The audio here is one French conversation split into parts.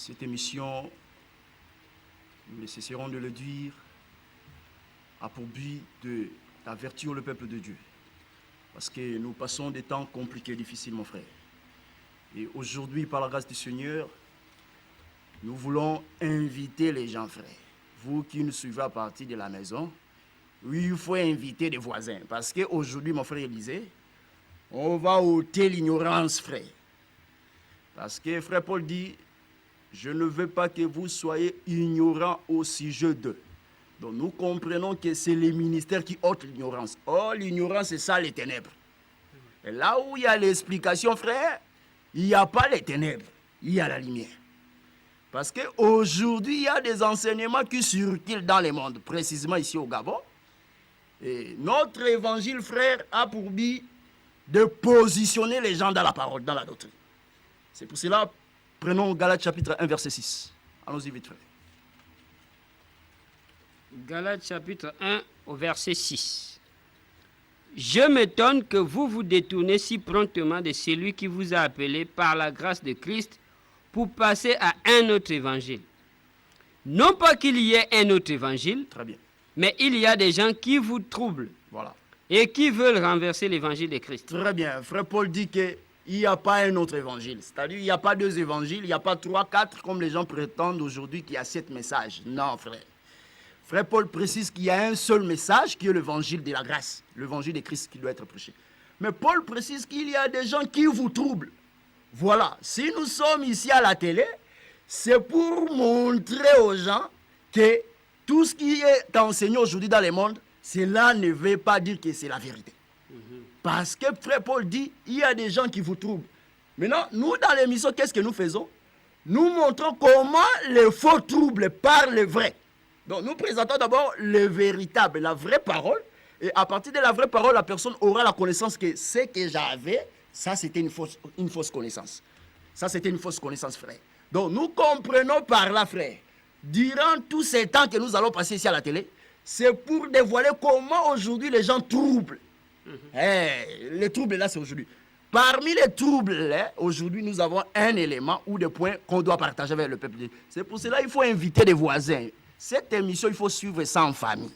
Cette émission, nous ne cesserons de le dire, a pour but d'avertir le peuple de Dieu. Parce que nous passons des temps compliqués, difficiles, mon frère. Et aujourd'hui, par la grâce du Seigneur, nous voulons inviter les gens, frère. Vous qui nous suivez à partir de la maison, oui, il faut inviter des voisins. Parce qu'aujourd'hui, mon frère Élisée, on va ôter l'ignorance, frère. Parce que frère Paul dit, je ne veux pas que vous soyez ignorants au sujet d'eux. Donc nous comprenons que c'est les ministères qui ôtent l'ignorance. Oh, l'ignorance, c'est ça les ténèbres. Et là où il y a l'explication, frère, il n'y a pas les ténèbres, il y a la lumière. Parce qu'aujourd'hui, il y a des enseignements qui circulent dans le monde, précisément ici au Gabon. Et notre évangile, frère, a pour but de positionner les gens dans la parole, dans la doctrine. C'est pour cela, prenons Galates chapitre 1, verset 6. Allons-y vite, frère. Galates chapitre 1 au verset 6. Je m'étonne que vous vous détournez si promptement de celui qui vous a appelé par la grâce de Christ pour passer à un autre évangile. Non pas qu'il y ait un autre évangile, Très bien. mais il y a des gens qui vous troublent Voilà. et qui veulent renverser l'évangile de Christ. Très bien. Frère Paul dit qu'il n'y a pas un autre évangile. C'est-à-dire qu'il n'y a pas deux évangiles, il n'y a pas 3, 4, comme les gens prétendent aujourd'hui qu'il y a 7 messages. Non, frère. Frère Paul précise qu'il y a un seul message qui est l'évangile de la grâce, l'évangile de Christ qui doit être prêché. Mais Paul précise qu'il y a des gens qui vous troublent. Voilà, si nous sommes ici à la télé, c'est pour montrer aux gens que tout ce qui est enseigné aujourd'hui dans le monde, cela ne veut pas dire que c'est la vérité. Parce que frère Paul dit, il y a des gens qui vous troublent. Maintenant, nous dans l'émission, qu'est-ce que nous faisons? Nous montrons comment les faux troublent par le vrai. Donc nous présentons d'abord le véritable, la vraie parole. Et à partir de la vraie parole, la personne aura la connaissance que ce que j'avais, ça c'était une fausse connaissance. Ça c'était une fausse connaissance, frère. Donc nous comprenons par là, frère, durant tous ces temps que nous allons passer ici à la télé, c'est pour dévoiler comment aujourd'hui les gens troublent. Les troubles là, c'est aujourd'hui. Parmi les troubles là, aujourd'hui, nous avons un élément ou des points qu'on doit partager avec le peuple. C'est pour cela qu'il faut inviter des voisins. Cette émission, il faut suivre ça en famille.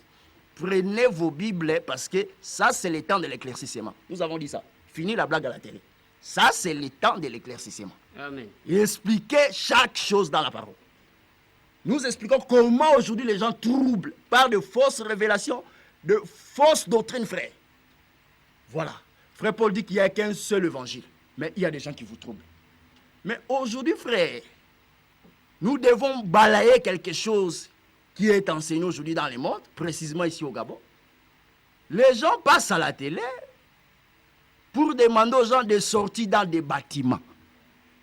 Prenez vos Bibles parce que ça, c'est le temps de l'éclaircissement. Nous avons dit ça. Fini la blague à la télé. Ça, c'est le temps de l'éclaircissement. Amen. Expliquez chaque chose dans la parole. Nous expliquons comment aujourd'hui les gens troublent par de fausses révélations, de fausses doctrines, frère. Voilà. Frère Paul dit qu'il n'y a qu'un seul évangile. Mais il y a des gens qui vous troublent. Mais aujourd'hui, frère, nous devons balayer quelque chose qui est enseigné aujourd'hui dans le monde, précisément ici au Gabon. Les gens passent à la télé pour demander aux gens de sortir dans des bâtiments.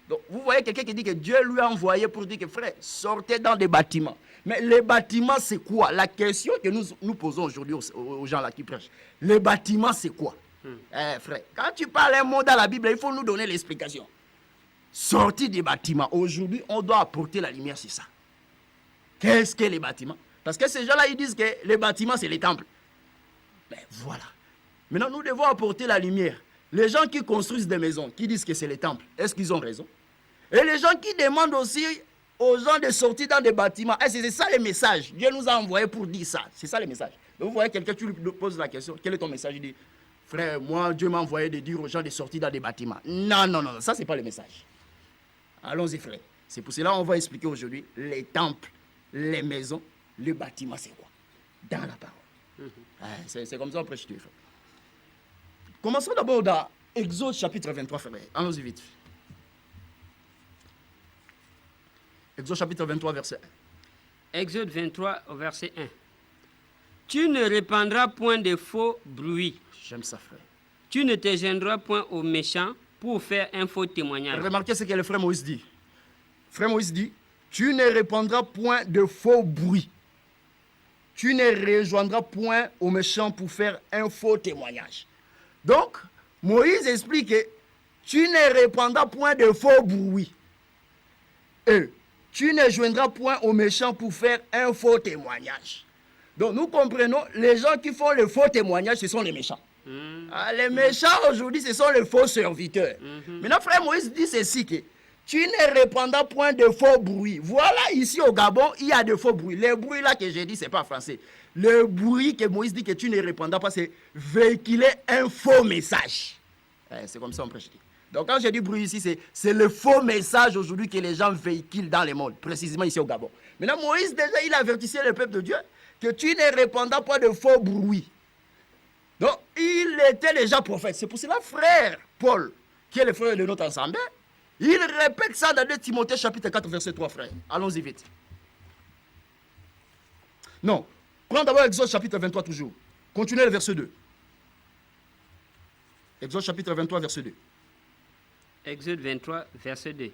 Donc, vous voyez quelqu'un qui dit que Dieu lui a envoyé pour dire que frère, sortez dans des bâtiments. Mais les bâtiments, c'est quoi? La question que nous posons aujourd'hui aux gens là qui prêchent. Les bâtiments, c'est quoi? Frère, quand tu parles un mot dans la Bible, il faut nous donner l'explication. Sortir des bâtiments. Aujourd'hui, on doit apporter la lumière sur ça. Qu'est-ce que les bâtiments? Parce que ces gens-là, ils disent que les bâtiments, c'est les temples. Mais voilà. Maintenant, nous devons apporter la lumière. Les gens qui construisent des maisons, qui disent que c'est les temples, est-ce qu'ils ont raison? Et les gens qui demandent aussi aux gens de sortir dans des bâtiments, est-ce que c'est ça le message? Dieu nous a envoyé pour dire ça. C'est ça le message. Donc vous voyez quelqu'un, tu lui poses la question, quel est ton message? Il dit, frère, moi, Dieu m'a envoyé de dire aux gens de sortir dans des bâtiments. Non, non, non, ça, c'est pas le message. Allons-y, frère. C'est pour cela qu'on va expliquer aujourd'hui les temples, les maisons, les bâtiments, c'est quoi? Dans la parole. C'est comme ça qu'on prêche Dieu, frère. Commençons d'abord dans Exode chapitre 23, frère. Allons-y vite. Exode chapitre 23, verset 1. Exode 23 au verset 1. Tu ne répandras point de faux bruits. J'aime ça, frère. Tu ne te gêneras point aux méchants pour faire un faux témoignage. Remarquez ce que le frère Moïse dit. Frère Moïse dit, tu ne répandras point de faux bruits. Tu ne rejoindras point aux méchants pour faire un faux témoignage. Donc, Moïse explique que tu ne répandras point de faux bruits. Et tu ne joindras point aux méchants pour faire un faux témoignage. Donc, nous comprenons, les gens qui font le faux témoignage, ce sont les méchants. Les méchants aujourd'hui, ce sont les faux serviteurs. Maintenant, frère Moïse dit ceci que tu ne répandras point de faux bruits. Voilà, ici au Gabon, il y a de faux bruits. Les bruits là que j'ai dit, ce n'est pas français. Le bruit que Moïse dit que tu ne répandras pas, c'est véhiculer un faux message. C'est comme ça on prêche. Donc quand j'ai dit bruit ici, c'est le faux message aujourd'hui que les gens véhiculent dans le monde, précisément ici au Gabon. Maintenant, Moïse, déjà, il avertissait le peuple de Dieu que tu ne répandras pas de faux bruits. Donc, il était déjà prophète. C'est pour cela, frère Paul, qui est le frère de notre ensemble, il répète ça dans 2 Timothée chapitre 4, verset 3, frère. Allons-y vite. Non, prends d'abord Exode chapitre 23 toujours. Continuez le verset 2. Exode chapitre 23, verset 2. Exode 23, verset 2.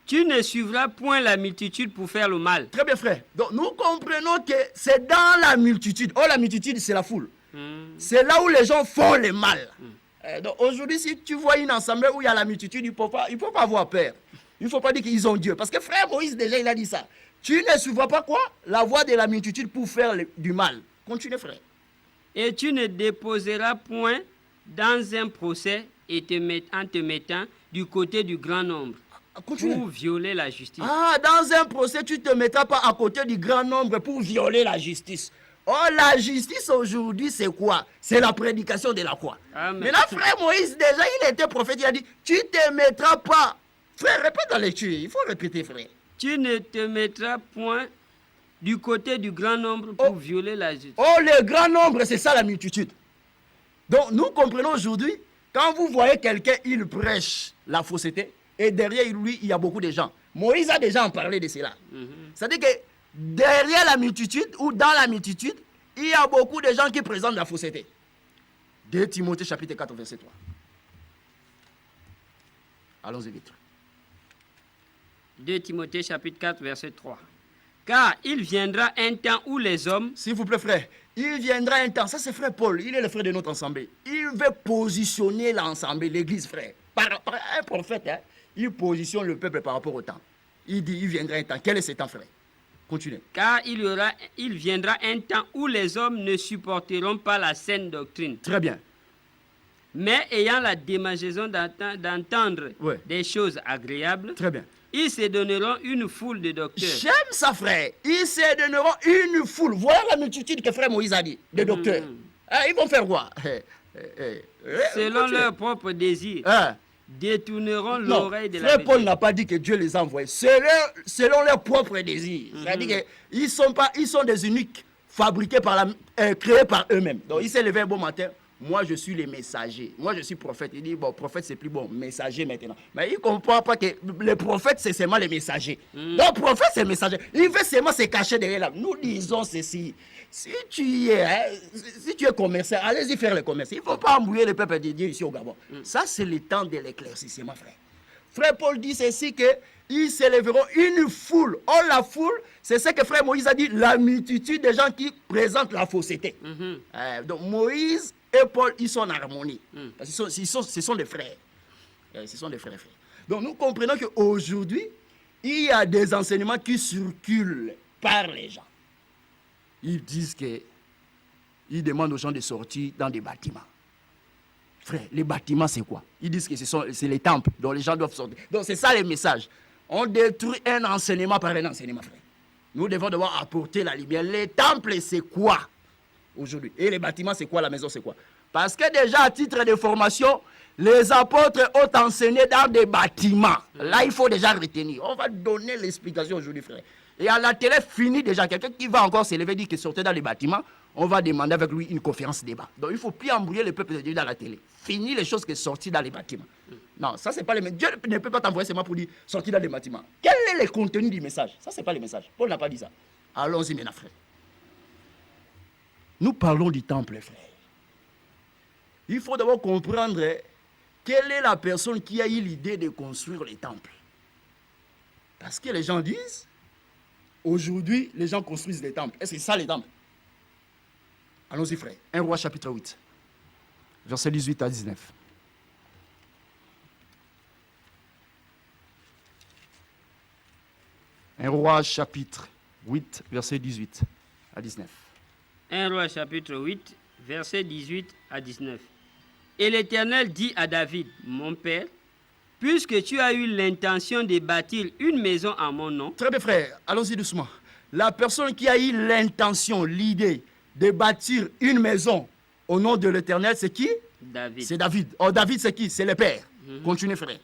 Tu ne suivras point la multitude pour faire le mal. Très bien, frère. Donc, nous comprenons que c'est dans la multitude. Oh, la multitude, c'est la foule. C'est là où les gens font le mal. Donc, aujourd'hui, si tu vois une assemblée où il y a la multitude, il ne faut pas avoir peur. Il ne faut pas dire qu'ils ont Dieu. Parce que frère Moïse, déjà, il a dit ça. Tu ne suivras pas quoi? La voie de la multitude pour faire du mal. Continue, frère. Et tu ne déposeras point dans un procès en te mettant du côté du grand nombre. Continue. Pour violer la justice. Ah, dans un procès, tu ne te mettras pas à côté du grand nombre pour violer la justice. Oh, la justice aujourd'hui, c'est quoi? C'est la prédication de la croix. Mais là, frère Moïse, déjà, il était prophète, il a dit, tu ne te mettras pas. Frère, répète la lecture, il faut répéter, frère. Tu ne te mettras point du côté du grand nombre pour violer la justice. Oh, le grand nombre, c'est ça la multitude. Donc, nous comprenons aujourd'hui, quand vous voyez quelqu'un, il prêche la fausseté, et derrière lui, il y a beaucoup de gens. Moïse a déjà en parlé de cela. C'est-à-dire que derrière la multitude, ou dans la multitude, il y a beaucoup de gens qui présentent la fausseté. 2 Timothée chapitre 4, verset 3. Allons-y vite. 2 Timothée chapitre 4, verset 3. Car il viendra un temps où les hommes... S'il vous plaît, frère. Il viendra un temps. Ça, c'est frère Paul. Il est le frère de notre assemblée. Il veut positionner l'assemblée, l'église, frère. Par un prophète, hein, il positionne le peuple par rapport au temps. Il dit, il viendra un temps. Quel est ce temps, frère? Continuez. Car il viendra un temps où les hommes ne supporteront pas la saine doctrine. Très bien. Mais ayant la démangeaison d'entendre des choses agréables, très bien, ils se donneront une foule de docteurs. J'aime ça, frère. Ils se donneront une foule. Voilà la multitude que frère Moïse a dit, de docteurs. Ils vont faire quoi? Selon leur propre désir. Détourneront l'oreille de la vérité. Frère Paul n'a pas dit que Dieu les a envoyés. Selon leur propre désir. C'est-à-dire qu'ils sont des uniques, fabriqués créés par eux-mêmes. Donc il s'est levé un bon matin. Moi, je suis le messager. Moi, je suis prophète. Il dit, bon, prophète, c'est plus bon. Messager maintenant. Mais il ne comprend pas que le prophète, c'est seulement le messager. Donc, prophète, c'est le messager. Il veut seulement se cacher derrière là. Nous disons ceci. Si tu es commerçant, allez-y faire le commerce. Il ne faut pas embrouiller le peuple de Dieu ici au Gabon. Ça, c'est le temps de l'éclaircissement, frère. Frère Paul dit ceci que ils s'élèveront une foule. Oh, la foule, c'est ce que frère Moïse a dit, la multitude des gens qui présentent la fausseté. Donc, Moïse et Paul, ils sont en harmonie. Parce que ce sont des frères. Ce sont des frères. Donc, nous comprenons qu'aujourd'hui, il y a des enseignements qui circulent par les gens. Ils disent qu'ils demandent aux gens de sortir dans des bâtiments. Frère, les bâtiments, c'est quoi? Ils disent que c'est les temples dont les gens doivent sortir. Donc, c'est ça le message. On détruit un enseignement par un enseignement, frère. Nous devons devoir apporter la lumière. Les temples, c'est quoi aujourd'hui? Et les bâtiments, c'est quoi? La maison, c'est quoi? Parce que déjà, à titre de formation, les apôtres ont enseigné dans des bâtiments. Là, il faut déjà retenir. On va donner l'explication aujourd'hui, frère. Et à la télé, fini déjà. Quelqu'un qui va encore s'élever, dire qu'il sortait dans les bâtiments, on va demander avec lui une conférence débat. Donc, il ne faut plus embrouiller le peuple de Dieu dans la télé. Fini les choses qui sont sorties dans les bâtiments. Non, ça, c'est pas le message. Dieu ne peut pas t'envoyer seulement pour dire sortir dans les bâtiments. Quel est le contenu du message? Ça, c'est pas le message. Paul n'a pas dit ça. Allons-y maintenant, frère. Nous parlons du temple, frère. Il faut d'abord comprendre quelle est la personne qui a eu l'idée de construire les temples. Parce que les gens disent, aujourd'hui, les gens construisent des temples. Est-ce que c'est ça les temples? Allons-y, frère. 1 Roi chapitre 8, verset 18 à 19. 1 Roi chapitre 8, verset 18 à 19. 1 Roi chapitre 8, verset 18 à 19. Et l'Éternel dit à David, mon père, puisque tu as eu l'intention de bâtir une maison à mon nom, Très bien, frère. Allons-y doucement. La personne qui a eu l'intention, l'idée de bâtir une maison au nom de l'Éternel, c'est qui? David. C'est David. Oh, David, c'est qui? C'est le père. Continuez, frère.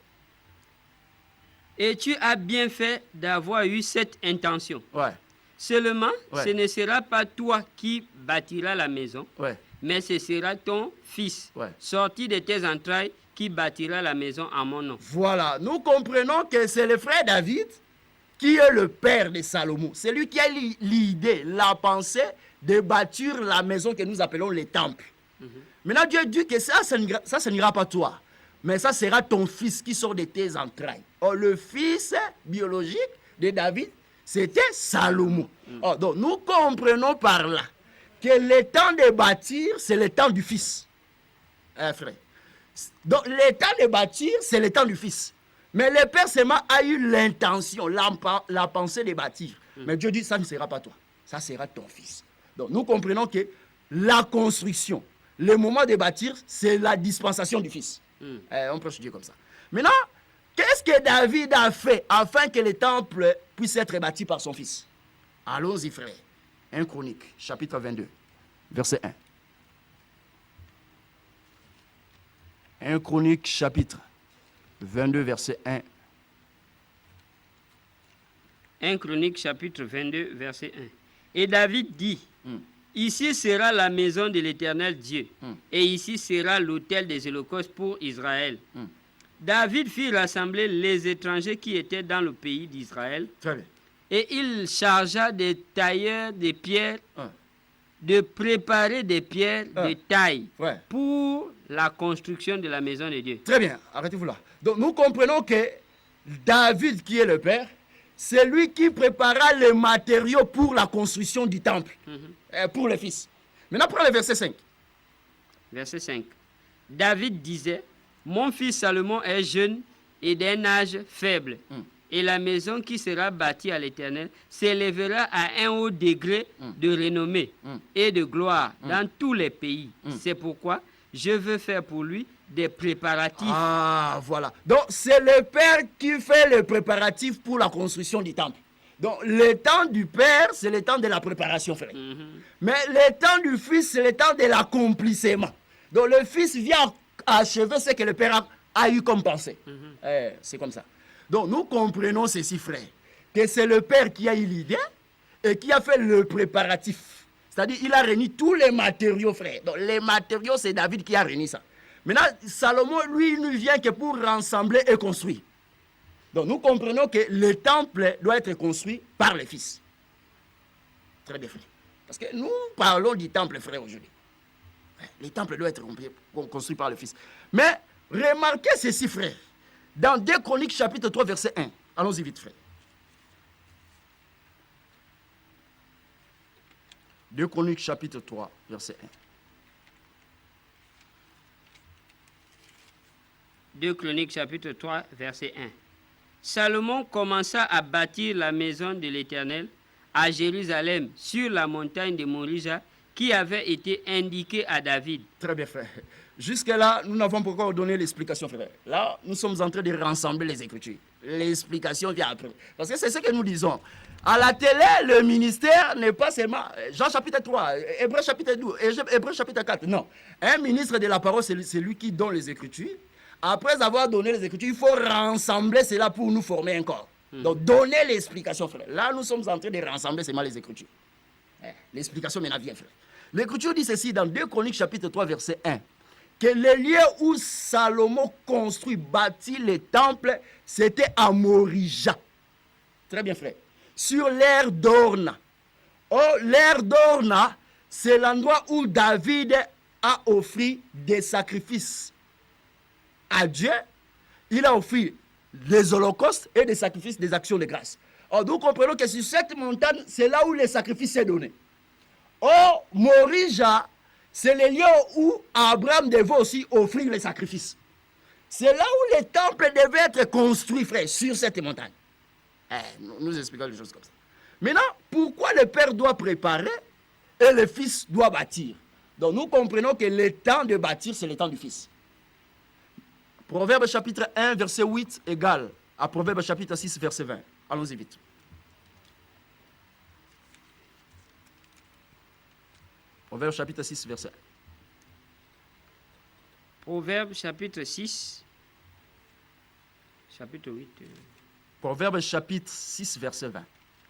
Et tu as bien fait d'avoir eu cette intention. Ouais, Seulement, Ouais. ce ne sera pas toi qui bâtiras la maison, ouais. mais ce sera ton fils, Ouais. sorti de tes entrailles, qui bâtira la maison à mon nom. Voilà. Nous comprenons que c'est le frère David qui est le père de Salomon. C'est lui qui a l'idée, la pensée de bâtir la maison que nous appelons le temple. Maintenant, Dieu dit que ça ne n'ira pas toi. Mais ça sera ton fils qui sort de tes entrailles. Or, le fils biologique de David, c'était Salomon. Or, donc, nous comprenons par là que le temps de bâtir, c'est le temps du fils. Hein, frère. Donc, le temps de bâtir, c'est le temps du fils. Mais le père seulement a eu l'intention, la pensée de bâtir. Mais Dieu dit, ça ne sera pas toi. Ça sera ton fils. Donc, nous comprenons que la construction, le moment de bâtir, c'est la dispensation du fils. On peut se dire comme ça. Maintenant, qu'est-ce que David a fait afin que le temple puisse être bâti par son fils? Allons-y, frère. 1 Chronique, chapitre 22, verset 1. 1 Chronique, chapitre 22, verset 1. 1 Chronique chapitre 22, verset 1. Et David dit, ici sera la maison de l'Éternel Dieu, et ici sera l'autel des holocaustes pour Israël. David fit rassembler les étrangers qui étaient dans le pays d'Israël, Très bien. et il chargea des tailleurs de pierres Hein. de préparer des pierres de taille Ouais. pour la construction de la maison de Dieu. Très bien, arrêtez-vous là. Donc nous comprenons que David, qui est le père, c'est lui qui prépara les matériaux pour la construction du temple, pour le fils. Maintenant, prends le verset 5. Verset 5. David disait, mon fils Salomon est jeune et d'un âge faible, et la maison qui sera bâtie à l'Éternel s'élèvera à un haut degré de renommée et de gloire dans tous les pays. C'est pourquoi je veux faire pour lui des préparatifs. Ah, voilà. Donc, c'est le père qui fait les préparatifs pour la construction du temple. Donc, le temps du père, c'est le temps de la préparation, frère. Mais le temps du fils, c'est le temps de l'accomplissement. Donc, le fils vient achever ce que le père a eu comme pensée. C'est comme ça. Donc, nous comprenons ceci, frère, que c'est le père qui a eu l'idée et qui a fait le préparatif. C'est-à-dire, il a réuni tous les matériaux, frère. Donc, les matériaux, c'est David qui a réuni ça. Maintenant, Salomon, lui, il ne vient que pour rassembler et construire. Donc, nous comprenons que le temple doit être construit par les fils. Très bien, frère. Parce que nous parlons du temple, frère, aujourd'hui. Le temple doit être construit par le fils. Mais, remarquez ceci, frère. Dans 2 Chroniques, chapitre 3, verset 1. Allons-y vite, frère. 2 Chroniques, chapitre 3, verset 1. 2 Chroniques chapitre 3 verset 1. Salomon commença à bâtir la maison de l'Éternel à Jérusalem sur la montagne de Morija qui avait été indiquée à David. Très bien, frère. Jusque-là, nous n'avons pas encore donné l'explication, frère. Là, nous sommes en train de rassembler les Écritures. L'explication vient après. Parce que c'est ce que nous disons. À la télé, le ministère n'est pas seulement Jean chapitre 3, Hébreux chapitre 12, Hébreux chapitre 4. Non. Un ministre de la parole, c'est lui qui donne les Écritures. Après avoir donné les Écritures, il faut rassembler cela pour nous former un corps. Donc, donner l'explication, frère. Là, nous sommes en train de rassembler seulement les Écritures. L'explication maintenant vient, frère. L'Écriture dit ceci dans 2 Chroniques chapitre 3, verset 1. Que le lieu où Salomon construit, bâtit le temple, c'était à Morija. Très bien, frère. Sur l'aire d'Orna. Oh, l'aire d'Orna, c'est l'endroit où David a offert des sacrifices à Dieu. Il a offert des holocaustes et des sacrifices, des actions de grâce. Or, nous comprenons que sur cette montagne, c'est là où les sacrifices sont donnés. Oh, Morija, c'est le lieu où Abraham devait aussi offrir les sacrifices. C'est là où le temple devait être construit, frère, sur cette montagne. Nous expliquons les choses comme ça. Maintenant, pourquoi le père doit préparer et le fils doit bâtir? Donc, nous comprenons que le temps de bâtir, c'est le temps du fils. Proverbe chapitre 1, verset 8 égale à Proverbe chapitre 6, verset 20. Allons-y vite. Proverbe chapitre 6, verset 1. Proverbe chapitre 6, chapitre 8. Proverbe chapitre 6, verset 20.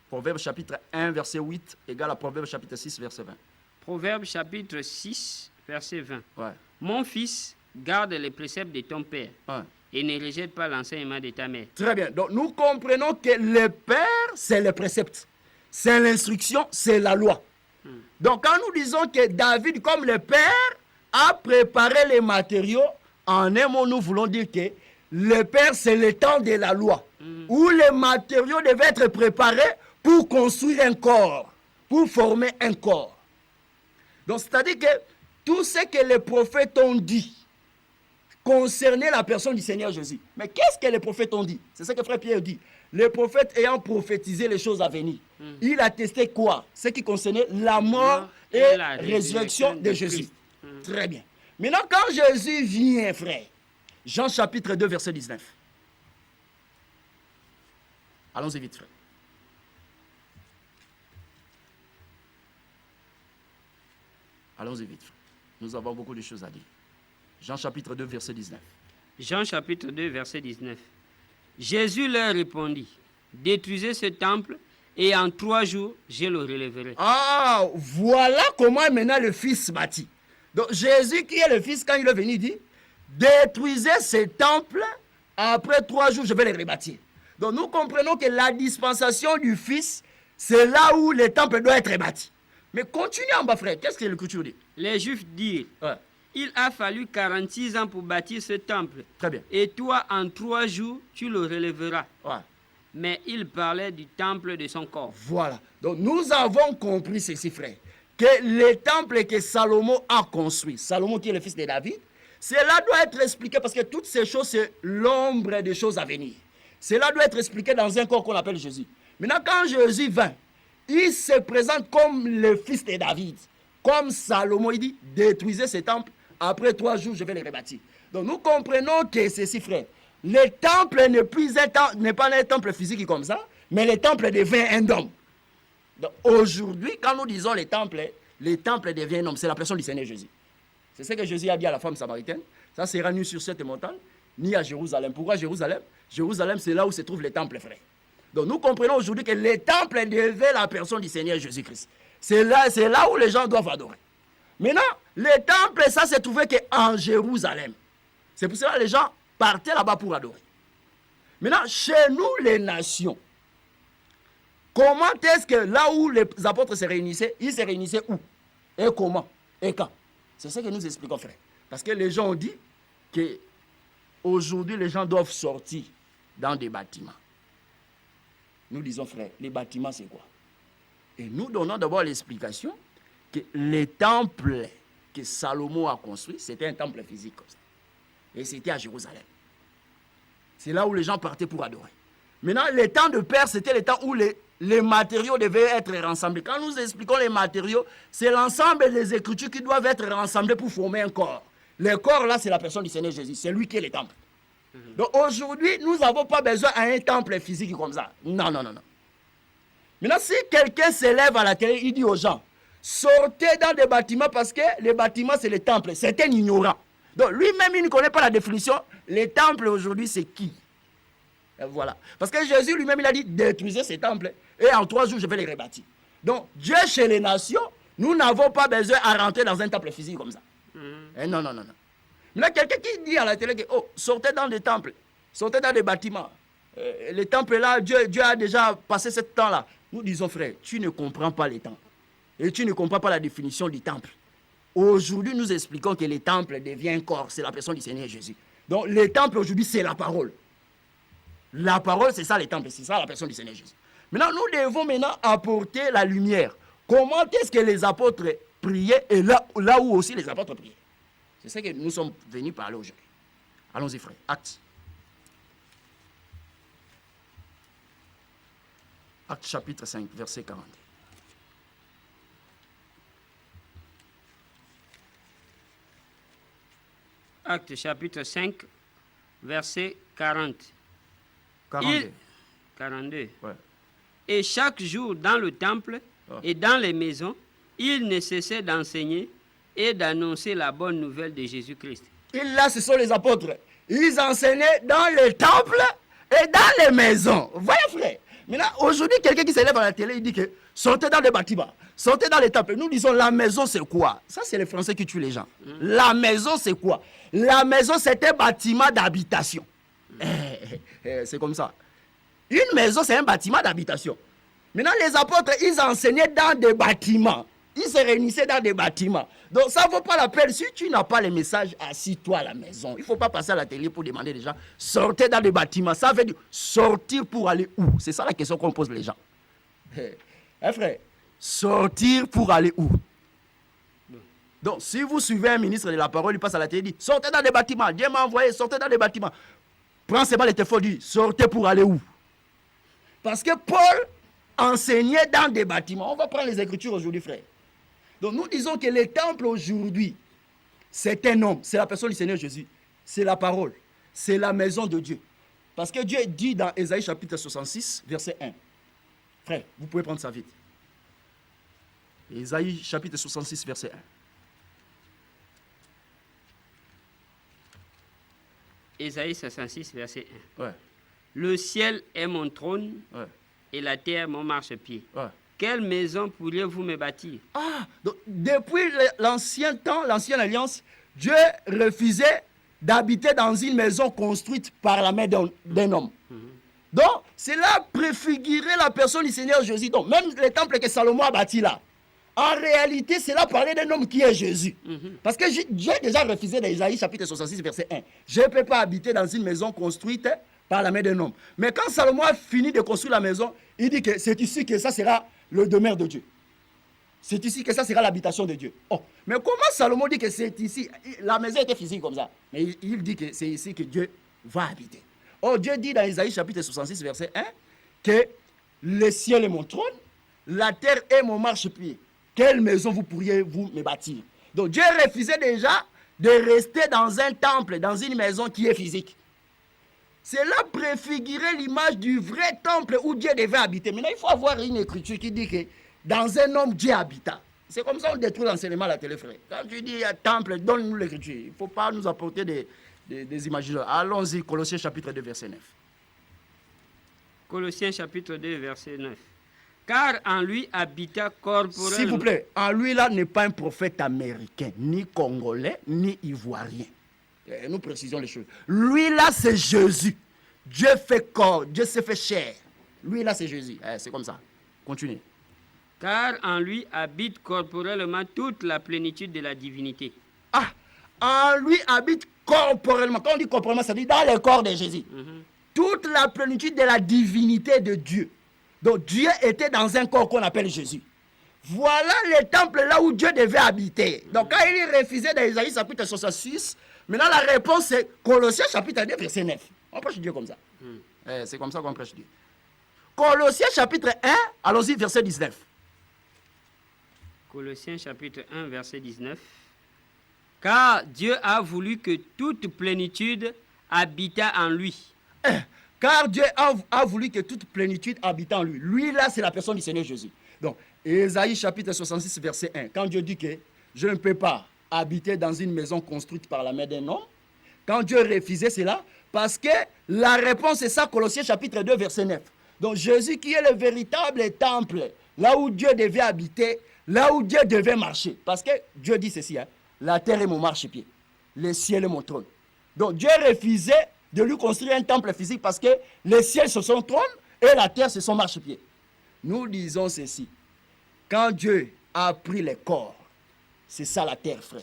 Proverbe chapitre 1, verset 8 égale à Proverbe chapitre 6, verset 20. Proverbe chapitre 6, verset 20. Ouais. Mon fils, garde les préceptes de ton père Ouais. et ne rejette pas l'enseignement de ta mère. Très bien. Donc nous comprenons que le Père, c'est le précepte. C'est l'instruction, c'est la loi. Donc quand nous disons que David, comme le Père, a préparé les matériaux, en un mot, nous voulons dire que le Père, c'est le temps de la loi, où les matériaux devaient être préparés pour construire un corps, pour former un corps. Donc c'est-à-dire que tout ce que les prophètes ont dit concernait la personne du Seigneur Jésus. Mais qu'est-ce que les prophètes ont dit? C'est ce que frère Pierre dit. Les prophètes ayant prophétisé les choses à venir, il a testé quoi? Ce qui concernait la mort et la résurrection de Jésus. Très bien. Maintenant, quand Jésus vient, frère, Jean chapitre 2, verset 19. Allons-y vite, frère. Allons-y vite, frère. Nous avons beaucoup de choses à dire. Jean chapitre 2, verset 19. Jean chapitre 2, verset 19. Jésus leur répondit, détruisez ce temple et en 3 jours, je le relèverai. Ah, voilà comment maintenant le Fils bâtit. Donc Jésus qui est le Fils, quand il est venu, dit, détruisez ce temple, après 3 jours, je vais les rebâtir. Donc nous comprenons que la dispensation du Fils, c'est là où le temple doit être bâti. Mais continuez en bas, frère, qu'est-ce que l'Écriture dit? Les Juifs dirent, Ouais. il a fallu 46 ans pour bâtir ce temple. Très bien. Et toi, en 3 jours, tu le relèveras. Ouais. Mais il parlait du temple de son corps. Voilà. Donc nous avons compris ceci, frère, que le temple que Salomon a construit, Salomon qui est le fils de David, cela doit être expliqué parce que toutes ces choses, c'est l'ombre des choses à venir. Cela doit être expliqué dans un corps qu'on appelle Jésus. Maintenant, quand Jésus vint, il se présente comme le fils de David. Comme Salomon, il dit, détruisez ce temple, après 3 jours, je vais les rebâtir. Donc nous comprenons que ceci, frère, le temple n'est pas un temple physique comme ça, mais le temple devient un homme. Donc aujourd'hui, quand nous disons le temple devient un homme, c'est la personne du Seigneur Jésus. C'est ce que Jésus a dit à la femme samaritaine. Ça sera ni sur cette montagne, ni à Jérusalem. Pourquoi Jérusalem? Jérusalem, c'est là où se trouve le temple, frère. Donc nous comprenons aujourd'hui que le temple devait la personne du Seigneur Jésus-Christ. C'est là où les gens doivent adorer. Maintenant, le temple, ça se trouvait qu'en Jérusalem. C'est pour cela que les gens partaient là-bas pour adorer. Maintenant, chez nous, les nations, comment est-ce que là où les apôtres se réunissaient, ils se réunissaient où? Et comment? Et quand? C'est ce que nous expliquons, frère. Parce que les gens ont dit qu'aujourd'hui, les gens doivent sortir dans des bâtiments. Nous disons, frère, les bâtiments, c'est quoi? Et nous donnons d'abord l'explication que les temples que Salomon a construits, c'était un temple physique comme ça. Et c'était à Jérusalem. C'est là où les gens partaient pour adorer. Maintenant, les temps de Père, c'était les temps où les matériaux devaient être rassemblés. Quand nous expliquons les matériaux, c'est l'ensemble des Écritures qui doivent être rassemblées pour former un corps. Le corps, là, c'est la personne du Seigneur Jésus. C'est lui qui est le temple. Donc aujourd'hui, nous n'avons pas besoin d'un temple physique comme ça. Non, non, non, non. Maintenant, si quelqu'un s'élève à la télé, il dit aux gens, sortez dans des bâtiments parce que les bâtiments, c'est les temples. C'est un ignorant. Donc lui-même, il ne connaît pas la définition. Les temples aujourd'hui, c'est qui? Et voilà. Parce que Jésus lui-même, il a dit, détruisez ces temples et en 3 jours, je vais les rebâtir. Donc Dieu chez les nations, nous n'avons pas besoin à rentrer dans un temple physique comme ça. Et non, non, non, non. Maintenant, quelqu'un qui dit à la télé que, oh, sortez dans des temples, sortez dans des bâtiments. Les temples là, Dieu a déjà passé ce temps-là. Nous disons, frère, tu ne comprends pas les temples. Et tu ne comprends pas la définition du temple. Aujourd'hui, nous expliquons que le temple devient un corps. C'est la personne du Seigneur Jésus. Donc, le temple aujourd'hui, c'est la parole. La parole, c'est ça le temple. C'est ça la personne du Seigneur Jésus. Maintenant, nous devons maintenant apporter la lumière. Comment est-ce que les apôtres priaient et là où aussi les apôtres priaient? C'est ce que nous sommes venus parler aujourd'hui. Allons-y, frère. Actes. Actes chapitre 5, verset 40. Actes chapitre 5, verset 40. 42. 42. Ouais. Et chaque jour dans le temple et dans les maisons, il ne cessait d'enseigner et d'annoncer la bonne nouvelle de Jésus-Christ. Et là, ce sont les apôtres. Ils enseignaient dans les temples et dans les maisons. Voyez, frère. Maintenant, aujourd'hui, quelqu'un qui s'élève à la télé, il dit que sortez dans les bâtiments, sortez dans les temples. Nous disons, la maison, c'est quoi? Ça, c'est les Français qui tuent les gens. La maison, c'est quoi? La maison, c'est un bâtiment d'habitation. C'est comme ça. Une maison, c'est un bâtiment d'habitation. Maintenant, les apôtres, ils enseignaient dans des bâtiments. Ils se réunissaient dans des bâtiments. Donc, ça ne vaut pas la peine. Si tu n'as pas les messages, assis-toi à la maison. Il ne faut pas passer à la télé pour demander aux gens, sortez dans des bâtiments. Ça veut dire sortir pour aller où? C'est ça la question qu'on pose les gens. Frère, sortir pour aller où? Donc, si vous suivez un ministre de la parole, il passe à la télé, il dit, sortez dans des bâtiments. Dieu m'a envoyé, sortez dans des bâtiments. Prends seulement les téléphones, dit, sortez pour aller où? Parce que Paul enseignait dans des bâtiments. On va prendre les Écritures aujourd'hui, frère. Donc nous disons que le temple aujourd'hui, c'est un homme, c'est la personne du Seigneur Jésus, c'est la parole, c'est la maison de Dieu. Parce que Dieu dit dans Ésaïe chapitre 66, verset 1. Frère, vous pouvez prendre ça vite. Ésaïe chapitre 66, verset 1. Ésaïe 66, verset 1. Ouais. Le ciel est mon trône, ouais, et la terre mon marchepied. ouais. Quelle maison pourriez-vous me bâtir? Donc, depuis l'ancien temps, l'ancienne alliance, Dieu refusait d'habiter dans une maison construite par la main d'un homme. Donc, cela préfigurait la personne du Seigneur Jésus. Donc, même le temple que Salomon a bâti là, en réalité, cela parlait d'un homme qui est Jésus. Parce que Dieu a déjà refusé dans Isaïe chapitre 66, verset 1. Je ne peux pas habiter dans une maison construite par la main d'un homme. Mais quand Salomon a fini de construire la maison, il dit que c'est ici que ça sera le demeure de Dieu. C'est ici que ça sera l'habitation de Dieu. Oh, mais comment Salomon dit que c'est ici? La maison était physique comme ça. Mais il dit que c'est ici que Dieu va habiter. Oh, Dieu dit dans Isaïe chapitre 66, verset 1, que le ciel est mon trône, la terre est mon marchepied. Quelle maison vous pourriez vous me bâtir? Donc Dieu refusait déjà de rester dans un temple, dans une maison qui est physique. Cela préfigurait l'image du vrai temple où Dieu devait habiter. Maintenant, il faut avoir une écriture qui dit que dans un homme, Dieu habita. C'est comme ça qu'on détruit l'enseignement à la télé, frère. Quand tu dis temple, donne-nous l'écriture. Il ne faut pas nous apporter des images. Allons-y, Colossiens chapitre 2, verset 9. Colossiens chapitre 2, verset 9. Car en lui habita corporellement. S'il vous plaît, en lui là n'est pas un prophète américain, ni congolais, ni ivoirien. Nous précisons les choses. Lui là, c'est Jésus. Dieu fait corps, Dieu s'est fait chair. Lui là, c'est Jésus. C'est comme ça. Continuez. Car en lui habite corporellement toute la plénitude de la divinité. En lui habite corporellement. Quand on dit corporellement, ça dit dans le corps de Jésus. Toute la plénitude de la divinité de Dieu. Donc Dieu était dans un corps qu'on appelle Jésus. Voilà le temple là où Dieu devait habiter. Donc quand il refusait dans Isaïe chapitre 66, maintenant la réponse c'est Colossiens chapitre 2 verset 9. On prêche Dieu comme ça. C'est comme ça qu'on prêche Dieu. Colossiens chapitre 1, allons-y verset 19. Colossiens chapitre 1 verset 19. Car Dieu a voulu que toute plénitude habitât en lui. Car Dieu a voulu que toute plénitude habite en lui. Lui là c'est la personne du Seigneur Jésus. Donc Ésaïe chapitre 66 verset 1. Quand Dieu dit que je ne peux pas habiter dans une maison construite par la main d'un homme, quand Dieu refusait cela, parce que la réponse est ça, Colossiens chapitre 2 verset 9. Donc Jésus qui est le véritable temple, là où Dieu devait habiter, là où Dieu devait marcher. Parce que Dieu dit ceci, la terre est mon marchepied, le ciel est mon trône. Donc Dieu refusait de lui construire un temple physique parce que le ciel c'est son trône et la terre c'est son marchepied. Nous disons ceci, quand Dieu a pris les corps, c'est ça la terre, frère.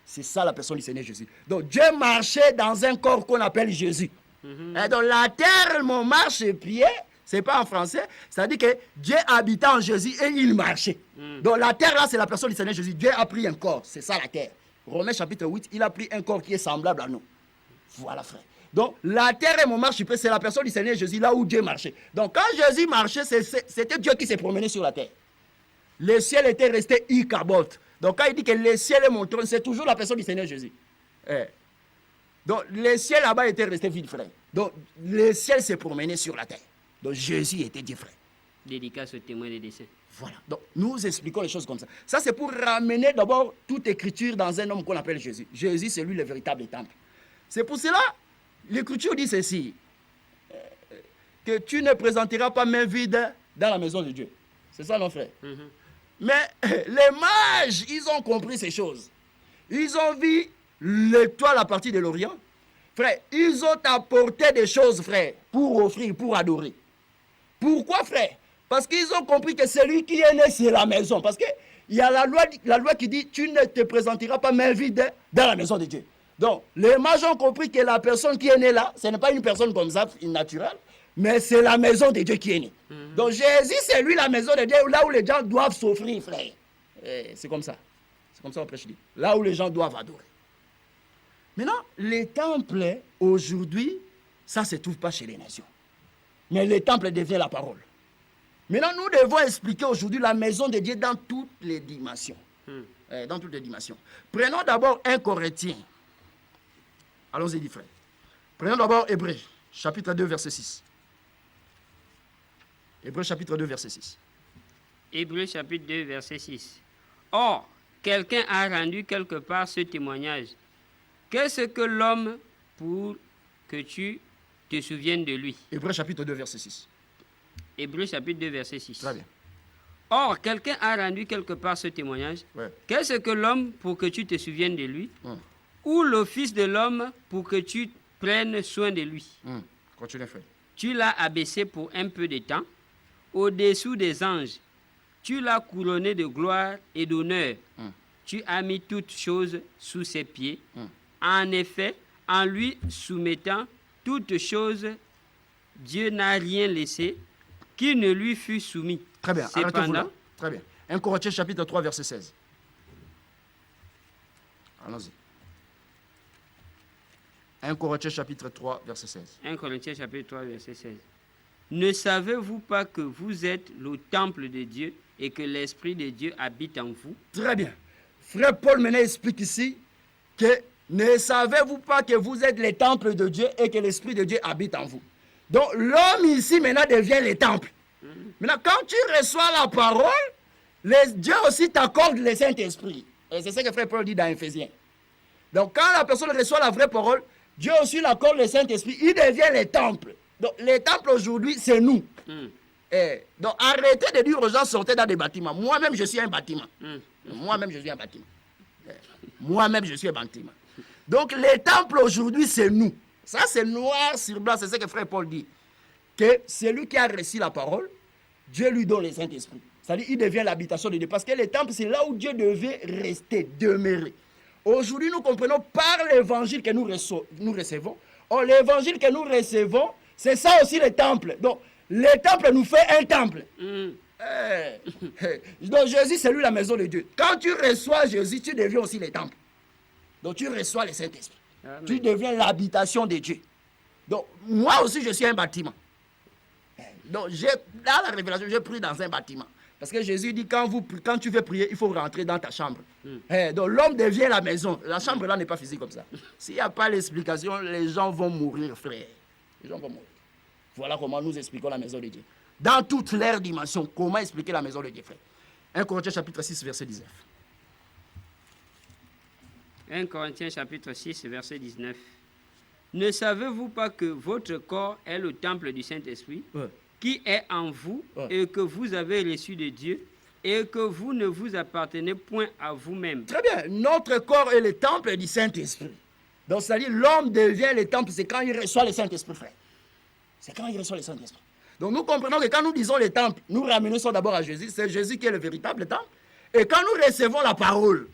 C'est ça la personne du Seigneur Jésus. Donc Dieu marchait dans un corps qu'on appelle Jésus. Et donc la terre, mon marchepied, c'est pas en français, c'est-à-dire que Dieu habitait en Jésus et il marchait. Donc la terre là, c'est la personne du Seigneur Jésus. Dieu a pris un corps, c'est ça la terre. Romains chapitre 8, il a pris un corps qui est semblable à nous. Voilà, frère. Donc la terre et mon marchepied, c'est la personne du Seigneur Jésus, là où Dieu marchait. Donc quand Jésus marchait, c'était Dieu qui s'est promené sur la terre. Le ciel était resté Ichabod. Donc quand il dit que le ciel est mon trône, c'est toujours la personne du Seigneur Jésus. Donc, le ciel là-bas était resté vide, frère. Donc, le ciel s'est promené sur la terre. Donc, Jésus était Dieu, frère. Dédicace au témoin des desseins. Voilà. Donc, nous expliquons les choses comme ça. Ça, c'est pour ramener d'abord toute écriture dans un homme qu'on appelle Jésus. Jésus, c'est lui le véritable temple. C'est pour cela, l'écriture dit ceci, que tu ne présenteras pas main vide dans la maison de Dieu. C'est ça, non, frère? Mais les mages, ils ont compris ces choses. Ils ont vu l'étoile à partir de l'Orient. Frère, ils ont apporté des choses, frère, pour offrir, pour adorer. Pourquoi, frère? Parce qu'ils ont compris que celui qui est né, c'est la maison. Parce qu'il y a la loi qui dit, tu ne te présenteras pas main vide dans la maison de Dieu. Donc, les mages ont compris que la personne qui est née là, ce n'est pas une personne comme ça, naturelle, mais c'est la maison de Dieu qui est née. Donc, Jésus, c'est lui la maison de Dieu, là où les gens doivent s'offrir, frère. C'est comme ça. C'est comme ça qu'on prêche. Là où les gens doivent adorer. Maintenant, les temples, aujourd'hui, ça ne se trouve pas chez les nations. Mais les temples deviennent la parole. Maintenant, nous devons expliquer aujourd'hui la maison de Dieu dans toutes les dimensions. Dans toutes les dimensions. Prenons d'abord 1 Corinthiens. Allons-y, dit frère. Prenons d'abord Hébreux, chapitre 2, verset 6. Hébreux, chapitre 2, verset 6. Hébreux, chapitre 2, verset 6. Or, quelqu'un a rendu quelque part ce témoignage. Qu'est-ce que l'homme pour que tu te souviennes de lui? Hébreux, chapitre 2, verset 6. Hébreux, chapitre 2, verset 6. Très bien. Or, quelqu'un a rendu quelque part ce témoignage. Ouais. Qu'est-ce que l'homme pour que tu te souviennes de lui? Ou l'office de l'homme pour que tu prennes soin de lui? Continue, frère. Tu l'as abaissé pour un peu de temps, au-dessous des anges. Tu l'as couronné de gloire et d'honneur. Tu as mis toutes choses sous ses pieds. En effet, en lui soumettant toutes choses, Dieu n'a rien laissé qui ne lui fût soumis. Très bien, arrêtez-vous là. Cependant, Très bien. 1 Corinthiens chapitre 3, verset 16. Allons-y. 1 Corinthiens chapitre 3, verset 16. 1 Corinthiens chapitre 3, verset 16. Ne savez-vous pas que vous êtes le temple de Dieu et que l'Esprit de Dieu habite en vous? Très bien. Frère Paul maintenant explique ici que ne savez-vous pas que vous êtes les temples de Dieu et que l'Esprit de Dieu habite en vous? Donc l'homme ici maintenant devient les temples. Maintenant, quand tu reçois la parole, Dieu aussi t'accorde le Saint-Esprit. Et c'est ce que frère Paul dit dans Éphésiens. Donc quand la personne reçoit la vraie parole, Dieu aussi l'accorde le Saint-Esprit. Il devient les temples. Donc les temples aujourd'hui, c'est nous. Donc arrêtez de dire aux gens sortez dans des bâtiments. Moi-même, je suis un bâtiment. Moi-même, je suis un bâtiment. Moi-même, je suis un bâtiment. Donc les temples aujourd'hui, c'est nous. Ça, c'est noir sur blanc. C'est ce que frère Paul dit. Que celui qui a reçu la parole, Dieu lui donne le Saint-Esprit. C'est-à-dire il devient l'habitation de Dieu. Parce que les temples, c'est là où Dieu devait rester, demeurer. Aujourd'hui, nous comprenons par l'évangile que nous recevons. Or, l'évangile que nous recevons, c'est ça aussi le temple. Donc, le temple nous fait un temple. Donc, Jésus, c'est lui la maison de Dieu. Quand tu reçois Jésus, tu deviens aussi le temple. Donc, tu reçois le Saint-Esprit. Tu deviens l'habitation de Dieu. Donc, moi aussi, je suis un bâtiment. Donc, dans la révélation, j'ai pris dans un bâtiment. Parce que Jésus dit, quand tu veux prier, il faut rentrer dans ta chambre. Donc, l'homme devient la maison. La chambre, là, n'est pas physique comme ça. S'il n'y a pas l'explication, les gens vont mourir, frère. Les gens vont mourir. Voilà comment nous expliquons la maison de Dieu. Dans toutes leurs dimensions, comment expliquer la maison de Dieu, frère? 1 Corinthiens chapitre 6, verset 19. 1 Corinthiens chapitre 6, verset 19. Ne savez-vous pas que votre corps est le temple du Saint-Esprit qui est en vous et que vous avez reçu de Dieu et que vous ne vous appartenez point à vous-même? Très bien. Notre corps est le temple du Saint-Esprit. Donc, c'est-à-dire l'homme devient le temple, c'est quand il reçoit le Saint-Esprit, frère. C'est quand il reçoit le Saint-Esprit. Donc, nous comprenons que quand nous disons le temple, nous ramenons ça d'abord à Jésus. C'est Jésus qui est le véritable temple. Et quand nous recevons la parole,